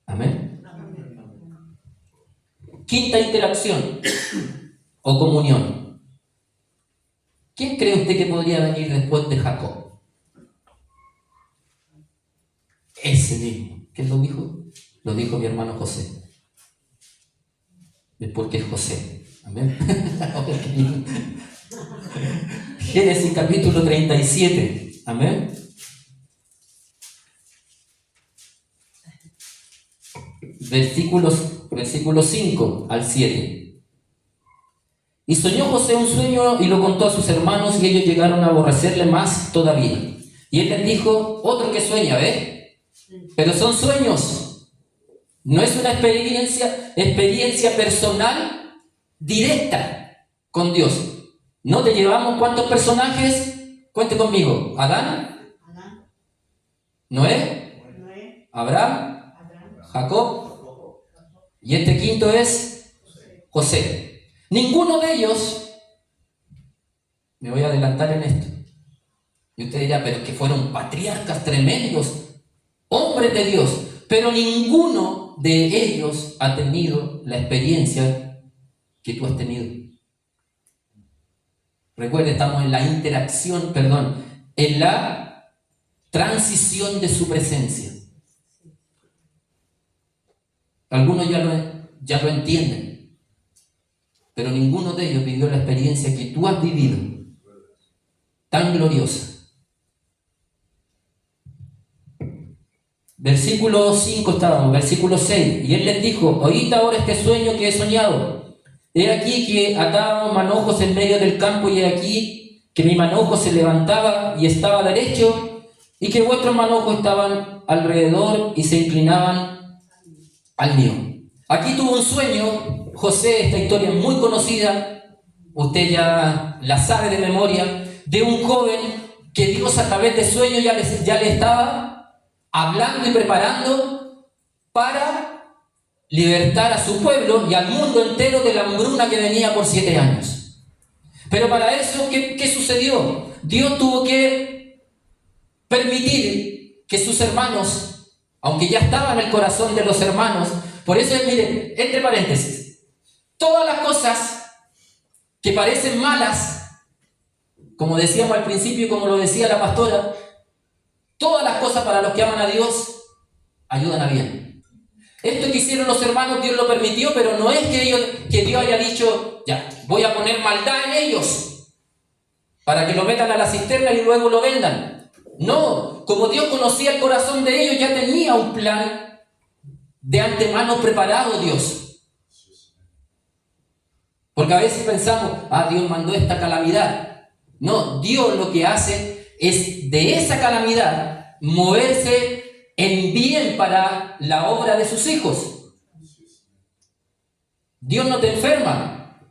Speaker 3: Amén. Quinta interacción o comunión. ¿Quién cree usted que podría venir después de Jacob? Ese mismo. ¿Quién lo dijo? Lo dijo mi hermano José. Es porque es José. Amén. Génesis capítulo 37. Amén. Versículos 5 al 7. Y soñó José un sueño y lo contó a sus hermanos y ellos llegaron a aborrecerle más todavía. Y él les dijo, otro que sueña, ¿ves? Pero son sueños. No es una experiencia personal directa con Dios. ¿No te llevamos cuántos personajes? Cuente conmigo. Adán, Noé, Abraham, Jacob. Y este quinto es José. Ninguno de ellos, me voy a adelantar en esto. Y usted dirá, pero es que fueron patriarcas tremendos, hombres de Dios. Pero ninguno de ellos ha tenido la experiencia que tú has tenido. Recuerde, estamos en la en la transición de su presencia. Algunos ya lo entienden, pero ninguno de ellos vivió la experiencia que tú has vivido, tan gloriosa. Versículo 5 estábamos, versículo 6. Y él les dijo, oíd ahora este sueño que he soñado. He aquí que atábamos manojos en medio del campo y he aquí que mi manojo se levantaba y estaba derecho y que vuestros manojos estaban alrededor y se inclinaban al mío. Aquí tuvo un sueño, José, esta historia es muy conocida, usted ya la sabe de memoria, de un joven que Dios a través de sueños ya le estaba hablando y preparando para libertar a su pueblo y al mundo entero de la hambruna que venía por 7 años. Pero para eso, ¿qué sucedió? Dios tuvo que permitir que sus hermanos, aunque ya estaba en el corazón de los hermanos, por eso, miren, entre paréntesis, todas las cosas que parecen malas, como decíamos al principio y como lo decía la pastora, todas las cosas para los que aman a Dios ayudan a bien. Esto que hicieron los hermanos, Dios lo permitió, pero no es que Dios haya dicho, ya, voy a poner maldad en ellos para que lo metan a la cisterna y luego lo vendan. No, como Dios conocía el corazón de ellos, ya tenía un plan de antemano preparado Dios. Porque a veces pensamos, Dios mandó esta calamidad. No, Dios lo que hace es de esa calamidad moverse en bien para la obra de sus hijos. Dios no te enferma.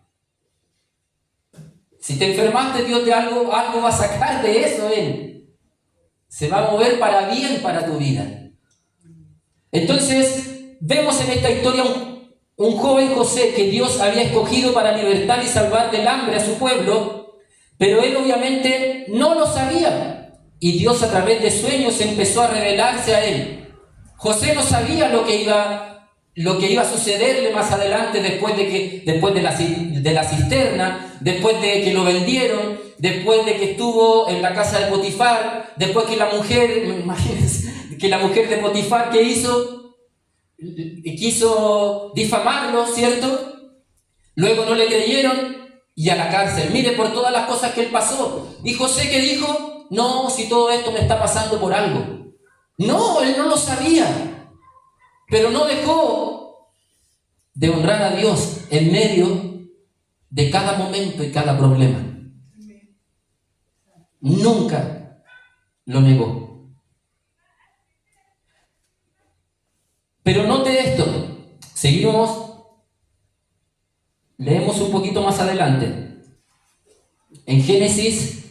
Speaker 3: Si te enfermaste, Dios de algo va a sacar de eso, Él. Se va a mover para bien para tu vida. Entonces, vemos en esta historia un joven José que Dios había escogido para libertar y salvar del hambre a su pueblo, pero él obviamente no lo sabía. Y Dios a través de sueños empezó a revelarse a él. José no sabía lo que iba a sucederle más adelante después de la cisterna, después de que lo vendieron, después de que estuvo en la casa de Potifar, después que la mujer de Potifar que quiso difamarlo, ¿cierto? Luego no le creyeron y a la cárcel. Mire por todas las cosas que él pasó. Y José, ¿qué dijo? No, si todo esto me está pasando por algo. No, él no lo sabía, pero no dejó de honrar a Dios en medio de cada momento y cada problema. Nunca lo negó. Pero note esto, seguimos, leemos un poquito más adelante. En Génesis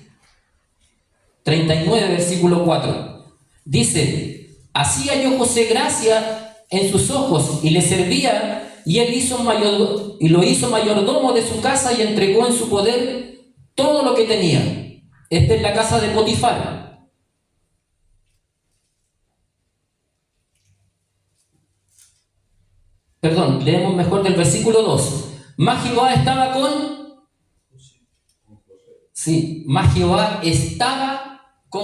Speaker 3: 39, versículo 4, dice: así halló José gracia en sus ojos y le servía, y él lo hizo mayordomo de su casa y entregó en su poder todo lo que tenía. Esta es la casa de Potifar. Perdón, leemos mejor del versículo 2. Mas Jehová estaba con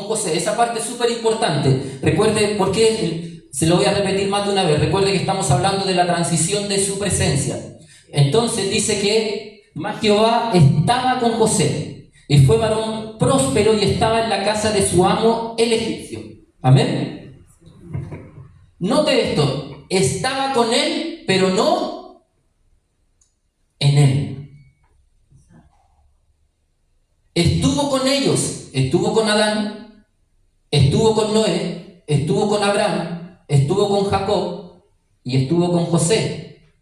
Speaker 3: José. Esa parte es súper importante. Recuerde, porque se lo voy a repetir más de una vez. Recuerde que estamos hablando de la transición de su presencia. Entonces dice que mas Jehová estaba con José, y fue varón próspero y estaba en la casa de su amo el egipcio. Amén. Note esto. Estaba con él, pero no en él. Estuvo con ellos, estuvo con Adán, estuvo con Noé, estuvo con Abraham, estuvo con Jacob y estuvo con José.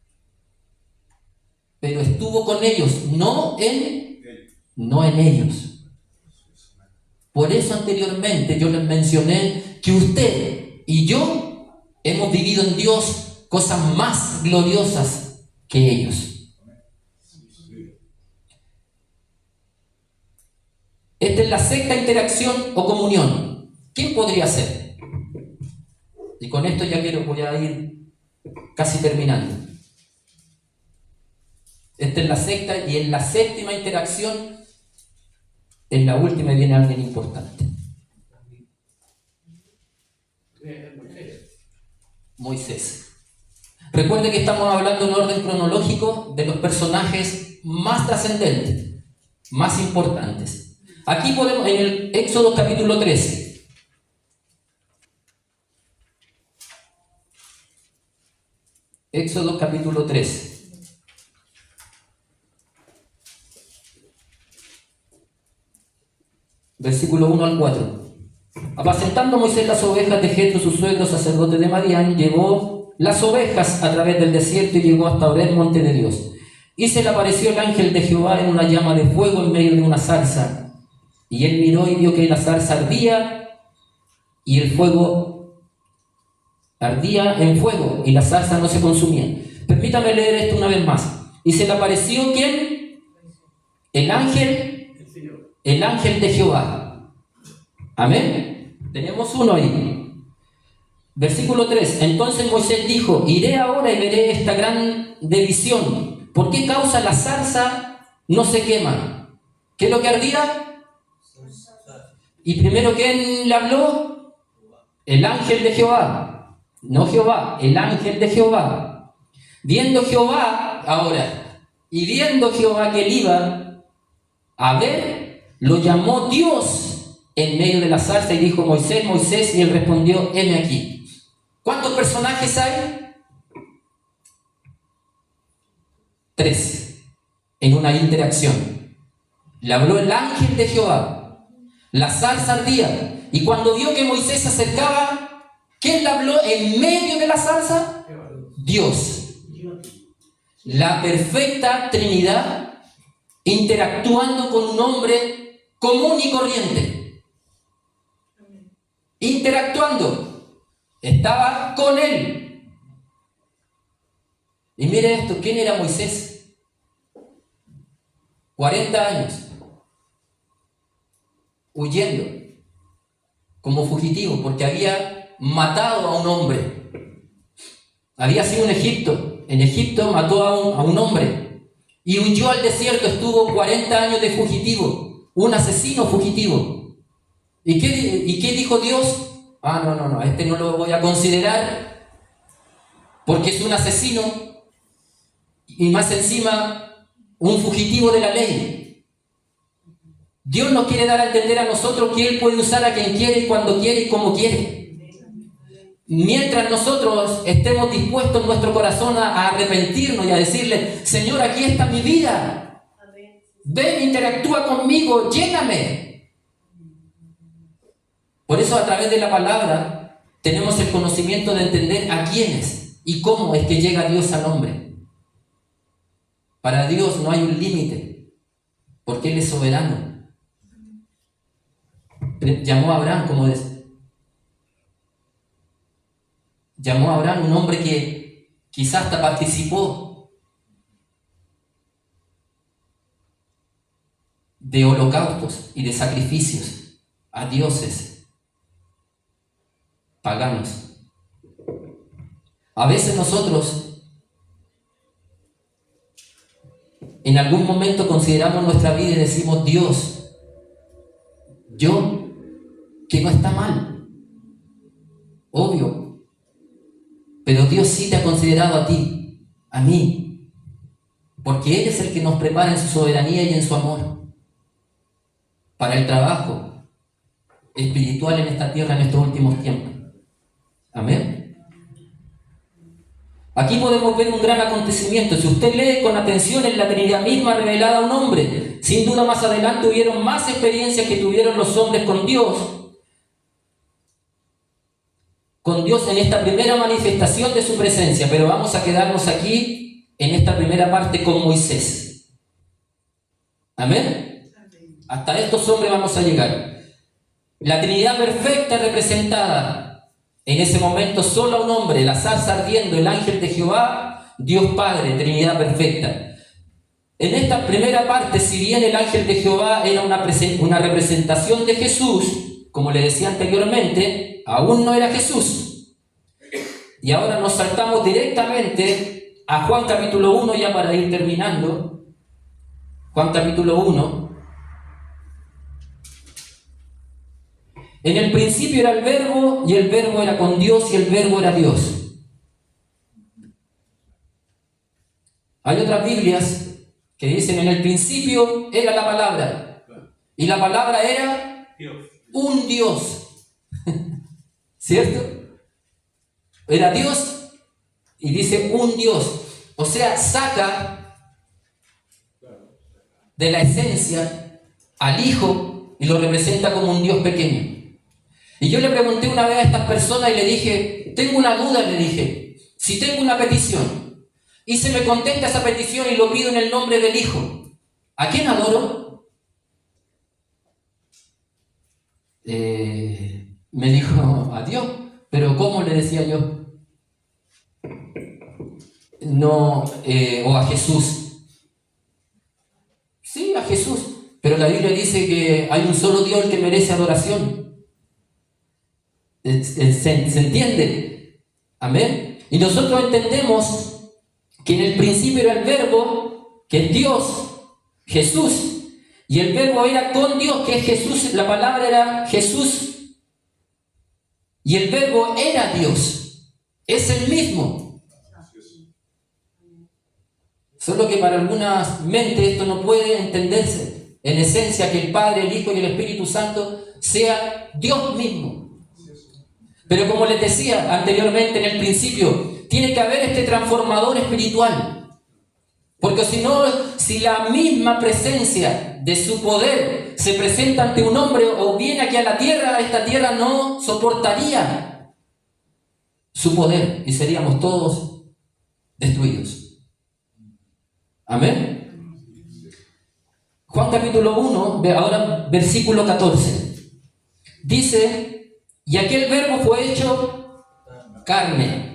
Speaker 3: Pero estuvo con ellos, no en ellos. Por eso anteriormente yo les mencioné que usted y yo hemos vivido en Dios cosas más gloriosas que ellos. Esta es la sexta interacción o comunión. ¿Quién podría ser? Y con esto ya voy a ir casi terminando. Esta es la sexta, y en la séptima interacción, en la última viene alguien importante. Moisés. Recuerde que estamos hablando en orden cronológico de los personajes más trascendentes, más importantes. Aquí podemos, en el Éxodo capítulo 13. Éxodo capítulo 13. Versículo 1 al 4. Apacentando Moisés las ovejas de Jetro, su suegro, sacerdote de Madián, llevó las ovejas a través del desierto y llegó hasta Horeb, monte de Dios. Y se le apareció el ángel de Jehová en una llama de fuego en medio de una zarza. Y él miró y vio que la zarza ardía, y el fuego ardía en fuego, y la zarza no se consumía. Permítame leer esto una vez más. Y se le apareció ¿quién? El ángel de Jehová. Amén. Tenemos uno ahí. Versículo 3. Entonces Moisés dijo: iré ahora y veré esta grande visión. ¿Por qué causa la zarza no se quema? ¿Qué es lo que ardía? Y primero, ¿quién le habló? El ángel de Jehová. No Jehová, el ángel de Jehová. Viendo Jehová que él iba a ver, lo llamó Dios en medio de la zarza y dijo: Moisés, Moisés, y él respondió: heme aquí. ¿Cuántos personajes hay? 3, en una interacción. Le habló el ángel de Jehová, la zarza ardía, y cuando vio que Moisés se acercaba, ¿quién le habló en medio de la zarza? Dios. La perfecta Trinidad interactuando con un hombre común y corriente. Interactuando. Estaba con él. Y mire esto, ¿quién era Moisés? 40 años. Huyendo. Como fugitivo, porque había matado a un hombre. Había sido en Egipto. En Egipto mató a un hombre. Y huyó al desierto, estuvo 40 años de fugitivo. Un asesino fugitivo. ¿Y qué dijo Dios? No, a este no lo voy a considerar porque es un asesino y más encima un fugitivo de la ley. Dios nos quiere dar a entender a nosotros que Él puede usar a quien quiere y cuando quiere y como quiere. Mientras nosotros estemos dispuestos en nuestro corazón a arrepentirnos y a decirle: Señor, aquí está mi vida. Ven, interactúa conmigo, lléname. Por eso a través de la palabra tenemos el conocimiento de entender a quiénes y cómo es que llega Dios al hombre. Para Dios no hay un límite, porque Él es soberano. Llamó a Abraham, como es. Llamó a Abraham, un hombre que quizás hasta participó de holocaustos y de sacrificios a dioses paganos. A veces nosotros en algún momento consideramos nuestra vida y decimos: Dios, yo, que no está mal, obvio, pero Dios sí te ha considerado a ti, a mí, porque Él es el que nos prepara en su soberanía y en su amor para el trabajo espiritual en esta tierra en estos últimos tiempos. Amén. Aquí podemos ver un gran acontecimiento. Si usted lee con atención, en la Trinidad misma revelada a un hombre. Sin duda más adelante hubieron más experiencias que tuvieron los hombres con Dios en esta primera manifestación de su presencia, pero vamos a quedarnos aquí en esta primera parte con Moisés. Amén. Hasta estos hombres vamos a llegar. La Trinidad perfecta representada en ese momento solo a un hombre, la zarza ardiendo, el ángel de Jehová, Dios Padre, Trinidad perfecta. En esta primera parte, si bien el ángel de Jehová era una representación de Jesús, como le decía anteriormente, aún no era Jesús. Y ahora nos saltamos directamente a Juan capítulo 1, ya para ir terminando. Juan capítulo 1. En el principio era el Verbo, y el Verbo era con Dios, y el Verbo era Dios. Hay otras Biblias que dicen: en el principio era la palabra, y la palabra era un Dios. ¿Cierto? Era Dios y dice un Dios. O sea, saca de la esencia al Hijo y lo representa como un Dios pequeño. Y yo le pregunté una vez a estas personas y le dije: tengo una duda, le dije, si tengo una petición y se me contesta esa petición y lo pido en el nombre del Hijo, ¿a quién adoro? Me dijo: a Dios. Pero ¿cómo? Le decía yo. No, o a Jesús. Sí, a Jesús. Pero la Biblia dice que hay un solo Dios que merece adoración. ¿Se entiende? Amén. Y nosotros entendemos que en el principio era el Verbo, que es Dios, Jesús. Y el Verbo era con Dios, que es Jesús. La palabra era Jesús. Y el Verbo era Dios. Es el mismo. Solo que para algunas mentes esto no puede entenderse. En esencia, que el Padre, el Hijo y el Espíritu Santo sea Dios mismo. Pero como les decía anteriormente, en el principio, tiene que haber este transformador espiritual. Porque si no, si la misma presencia de su poder se presenta ante un hombre o viene aquí a la tierra, esta tierra no soportaría su poder y seríamos todos destruidos. Amén. Juan capítulo 1, ahora versículo 14. Dice, y aquel verbo fue hecho carne,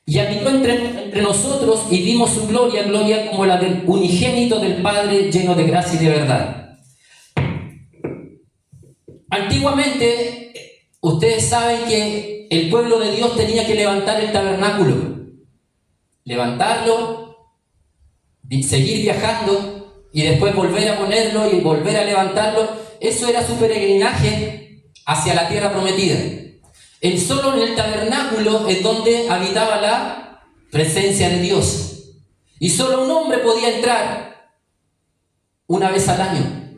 Speaker 3: y habitó entre nosotros, y vimos su gloria, gloria como la del unigénito del Padre, lleno de gracia y de verdad. Antiguamente, ustedes saben que el pueblo de Dios tenía que levantar el tabernáculo, levantarlo, seguir viajando, y después volver a ponerlo y volver a levantarlo. Eso era su peregrinaje hacia la tierra prometida. Solo en el tabernáculo es donde habitaba la presencia de Dios. Y solo un hombre podía entrar una vez al año.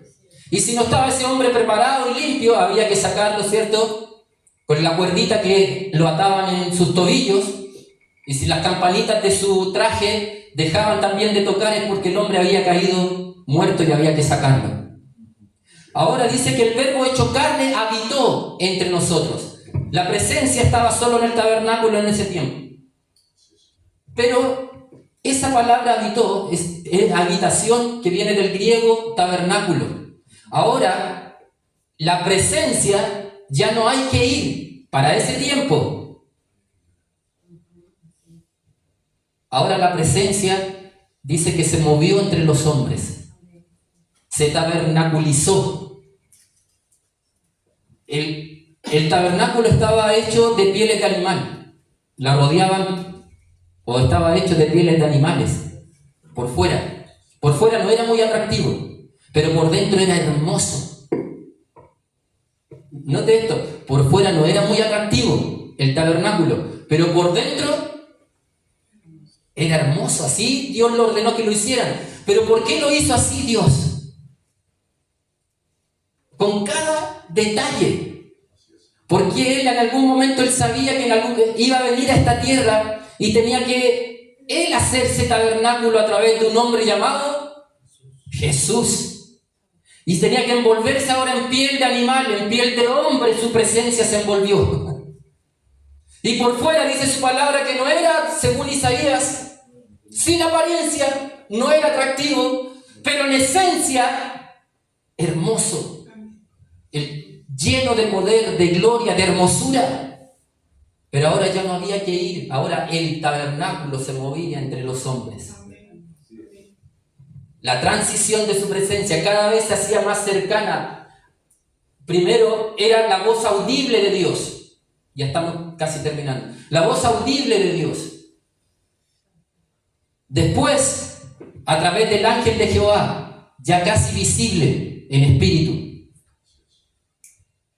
Speaker 3: Y si no estaba ese hombre preparado y limpio, había que sacarlo, ¿cierto? Con la cuerdita que lo ataban en sus tobillos. Y si las campanitas de su traje dejaban también de tocar, es porque el hombre había caído muerto y había que sacarlo. Ahora dice que el verbo hecho carne habitó entre nosotros. La presencia estaba solo en el tabernáculo en ese tiempo. Pero esa palabra habitó es habitación, que viene del griego tabernáculo. Ahora, la presencia ya no hay que ir para ese tiempo. Ahora la presencia dice que se movió entre los hombres. Se tabernaculizó. El tabernáculo estaba hecho de pieles de animal. La rodeaban, o estaba hecho de pieles de animales. Por fuera. Por fuera no era muy atractivo, pero por dentro era hermoso. Note esto, por fuera no era muy atractivo el tabernáculo, pero por dentro era hermoso. Así Dios lo ordenó que lo hicieran. Pero ¿por qué lo hizo así Dios? Con cada detalle. Porque Él en algún momento Él sabía que iba a venir a esta tierra y tenía que Él hacerse tabernáculo a través de un hombre llamado Jesús. Y tenía que envolverse ahora en piel de animal, en piel de hombre, su presencia se envolvió. Y por fuera dice su palabra que no era, según Isaías, sin apariencia, no era atractivo, pero en esencia, hermoso. Lleno de poder, de gloria, de hermosura. Pero ahora ya no había que ir. Ahora el tabernáculo se movía entre los hombres. La transición de su presencia cada vez se hacía más cercana. Primero era la voz audible de Dios. Ya estamos casi terminando. La voz audible de Dios. Después, a través del ángel de Jehová, ya casi visible en espíritu.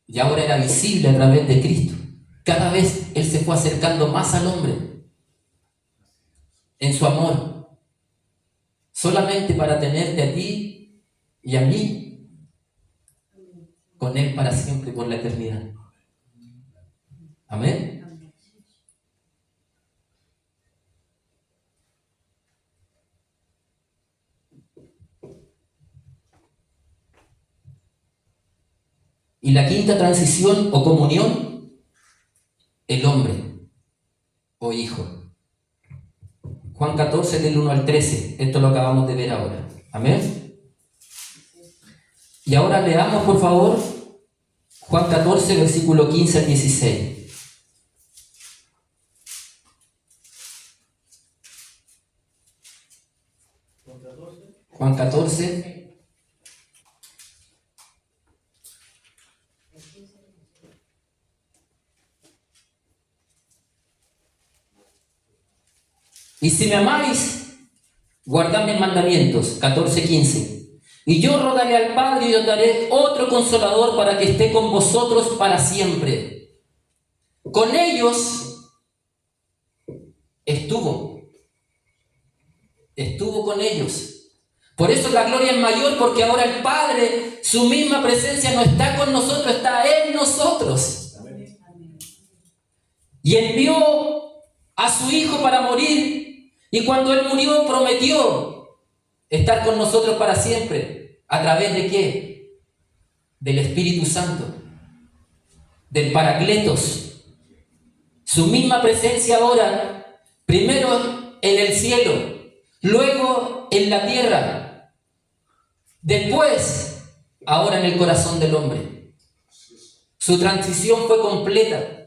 Speaker 3: Y ahora era visible a través de Cristo. Cada vez Él se fue acercando más al hombre en su amor, solamente para tenerte a ti y a mí con Él para siempre, por la eternidad. Amén. Y la quinta transición o comunión, el hombre o hijo. Juan 14 del 1 al 13, esto lo acabamos de ver ahora. Amén. Y ahora leamos por favor Juan 14 versículo 15 al 16. Juan 14. Y si me amáis, guardad mis mandamientos. 14:15. Y yo rogaré al Padre y os daré otro consolador para que esté con vosotros para siempre. Con ellos estuvo con ellos. Por eso la gloria es mayor, porque ahora el Padre, su misma presencia no está con nosotros, está en nosotros. Y envió a su Hijo para morir Y cuando Él murió, prometió estar con nosotros para siempre. ¿A través de qué? Del Espíritu Santo, del Paracletos. Su misma presencia ahora, primero en el cielo, luego en la tierra, después ahora en el corazón del hombre. Su transición fue completa.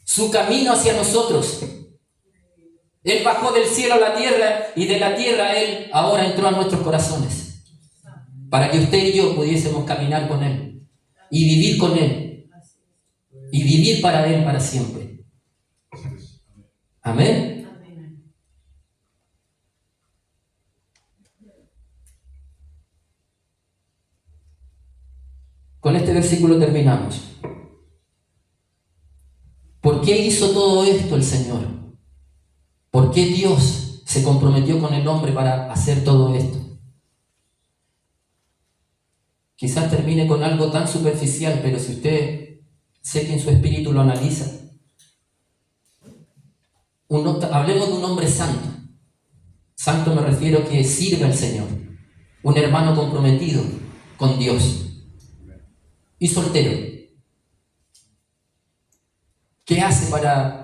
Speaker 3: Su camino hacia nosotros. Él bajó del cielo a la tierra y de la tierra Él ahora entró a nuestros corazones. Para que usted y yo pudiésemos caminar con Él y vivir con Él y vivir para Él para siempre. Amén. Con este versículo terminamos. ¿Por qué hizo todo esto el Señor? ¿Por qué Dios se comprometió con el hombre para hacer todo esto? Quizás termine con algo tan superficial, pero si usted sé que en su espíritu lo analiza, hablemos de un hombre santo. Santo me refiero a que sirve al Señor, un hermano comprometido con Dios y soltero. ¿Qué hace para...?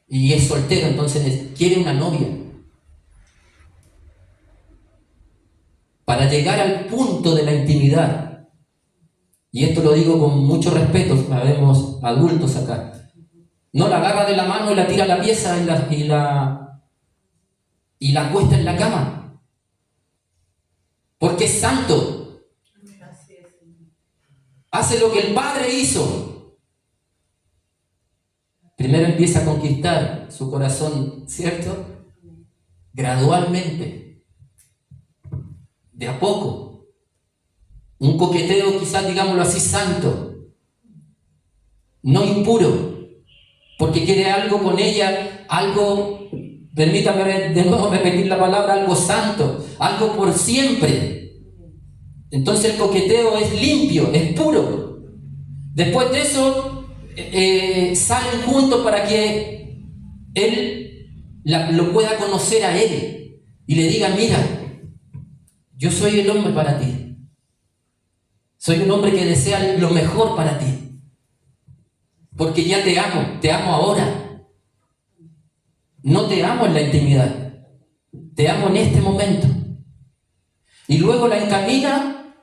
Speaker 3: Y es soltero, entonces quiere una novia. Para llegar al punto de la intimidad. Y esto lo digo con mucho respeto, sabemos adultos acá. No la agarra de la mano y la tira a la pieza y la acuesta en la cama. Porque es santo. Hace lo que el Padre hizo. Primero empieza a conquistar su corazón, ¿cierto? Gradualmente, de a poco. Un coqueteo, quizás digámoslo así, santo, no impuro, porque quiere algo con ella, algo, permítame de nuevo repetir la palabra, algo santo, algo por siempre. Entonces el coqueteo es limpio, es puro. Después de eso, salen juntos para que él lo pueda conocer a él y le diga: mira, yo soy el hombre para ti, soy un hombre que desea lo mejor para ti, porque ya te amo ahora, no te amo en la intimidad, te amo en este momento. Y luego la encamina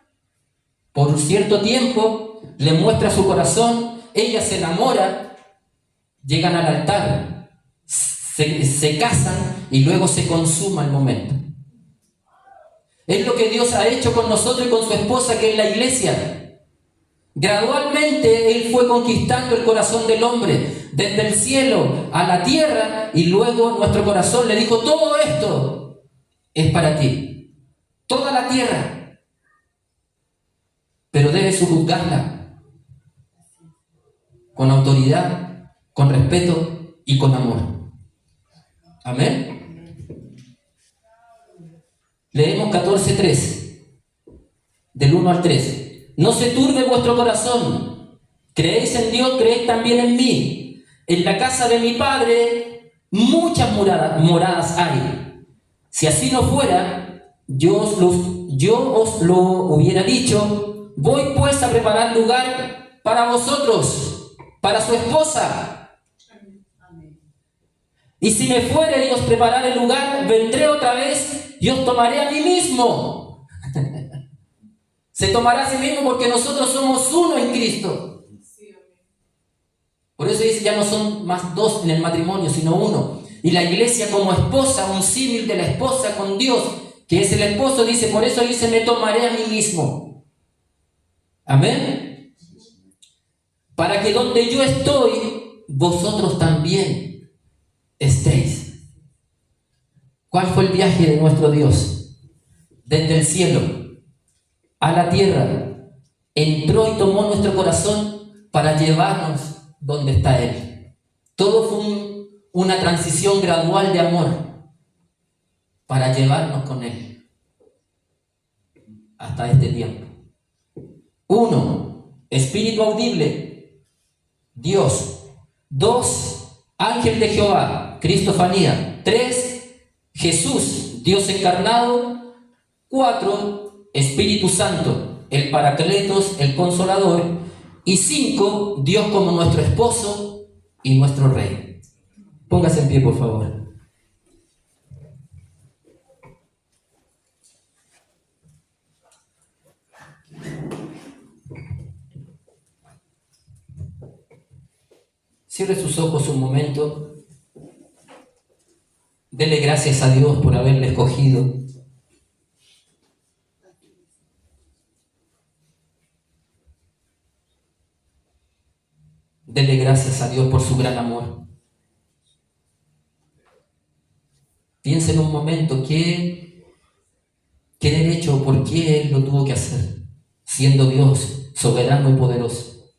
Speaker 3: por un cierto tiempo, le muestra su corazón. Ella se enamora, llegan al altar, se casan y luego se consuma el momento. Es lo que Dios ha hecho con nosotros y con su esposa, que es la iglesia. Gradualmente Él fue conquistando el corazón del hombre, desde el cielo a la tierra, y luego nuestro corazón le dijo: todo esto es para ti, toda la tierra, pero debes sujuzgarla con autoridad, con respeto y con amor. Amén. Leemos 14:3, del 1 al 3. No se turbe vuestro corazón. Creéis en Dios, creéis también en mí. En la casa de mi Padre muchas moradas hay. Si así no fuera, yo os lo hubiera dicho. Voy pues a preparar lugar para vosotros, para su esposa. Y si me fuere y os prepararé el lugar, vendré otra vez y os tomaré a mí mismo. Se tomará a sí mismo porque nosotros somos uno en Cristo. Por eso dice: ya no son más dos en el matrimonio, sino uno. Y la iglesia como esposa, un símil de la esposa con Dios, que es el esposo, dice, por eso dice: me tomaré a mí mismo. Amén. Para que donde yo estoy, vosotros también estéis. ¿Cuál fue el viaje de nuestro Dios? Desde el cielo a la tierra, entró y tomó nuestro corazón para llevarnos donde está Él. Todo fue una transición gradual de amor para llevarnos con Él hasta este tiempo. 1. Espíritu audible, Dios. 2. Ángel de Jehová, Cristofanía. 3. Jesús, Dios encarnado. 4, Espíritu Santo, el Paracletos, el Consolador. Y 5, Dios como nuestro esposo y nuestro Rey. Póngase en pie, por favor. Cierre sus ojos un momento. Dele gracias a Dios por haberle escogido. Dele gracias a Dios por su gran amor. Piense en un momento qué derecho o por qué Él lo tuvo que hacer, siendo Dios soberano y poderoso.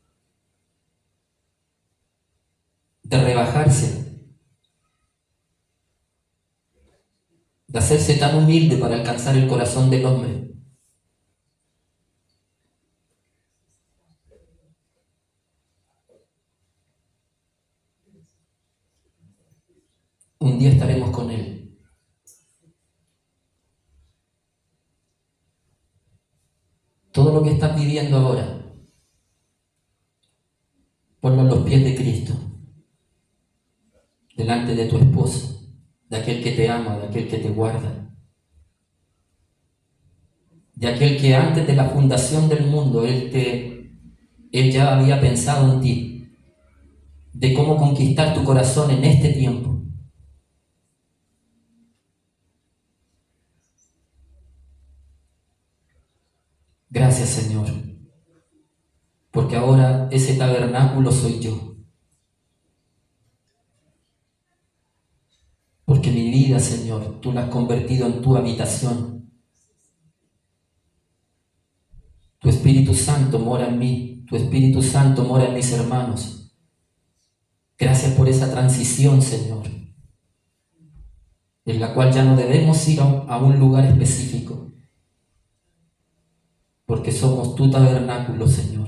Speaker 3: De rebajarse, de hacerse tan humilde para alcanzar el corazón del hombre. Un día estaremos con Él. Todo lo que estás viviendo ahora, ponlo en los pies de Cristo, delante de tu esposo, de aquel que te ama, de aquel que te guarda, de aquel que antes de la fundación del mundo, Él ya había pensado en ti, de cómo conquistar tu corazón en este tiempo. Gracias, Señor, porque ahora ese tabernáculo soy yo. Porque mi vida, Señor, tú la has convertido en tu habitación. Tu Espíritu Santo mora en mí, tu Espíritu Santo mora en mis hermanos. Gracias por esa transición, Señor, en la cual ya no debemos ir a un lugar específico, porque somos tu tabernáculo, Señor,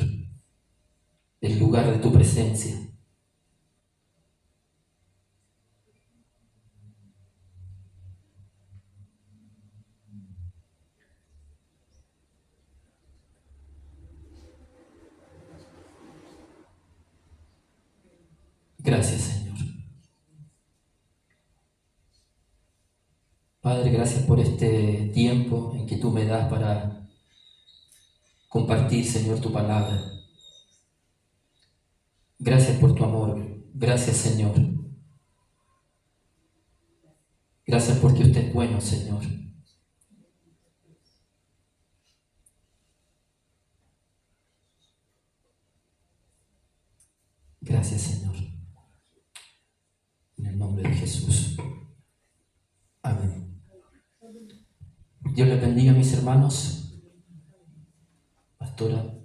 Speaker 3: el lugar de tu presencia. Gracias, Señor. Padre, gracias por este tiempo en que tú me das para compartir, Señor, tu palabra. Gracias por tu amor. Gracias, Señor. Gracias porque usted es bueno, Señor. Gracias, Señor. En el nombre de Jesús. Amén. Dios les bendiga, mis hermanos. Pastora.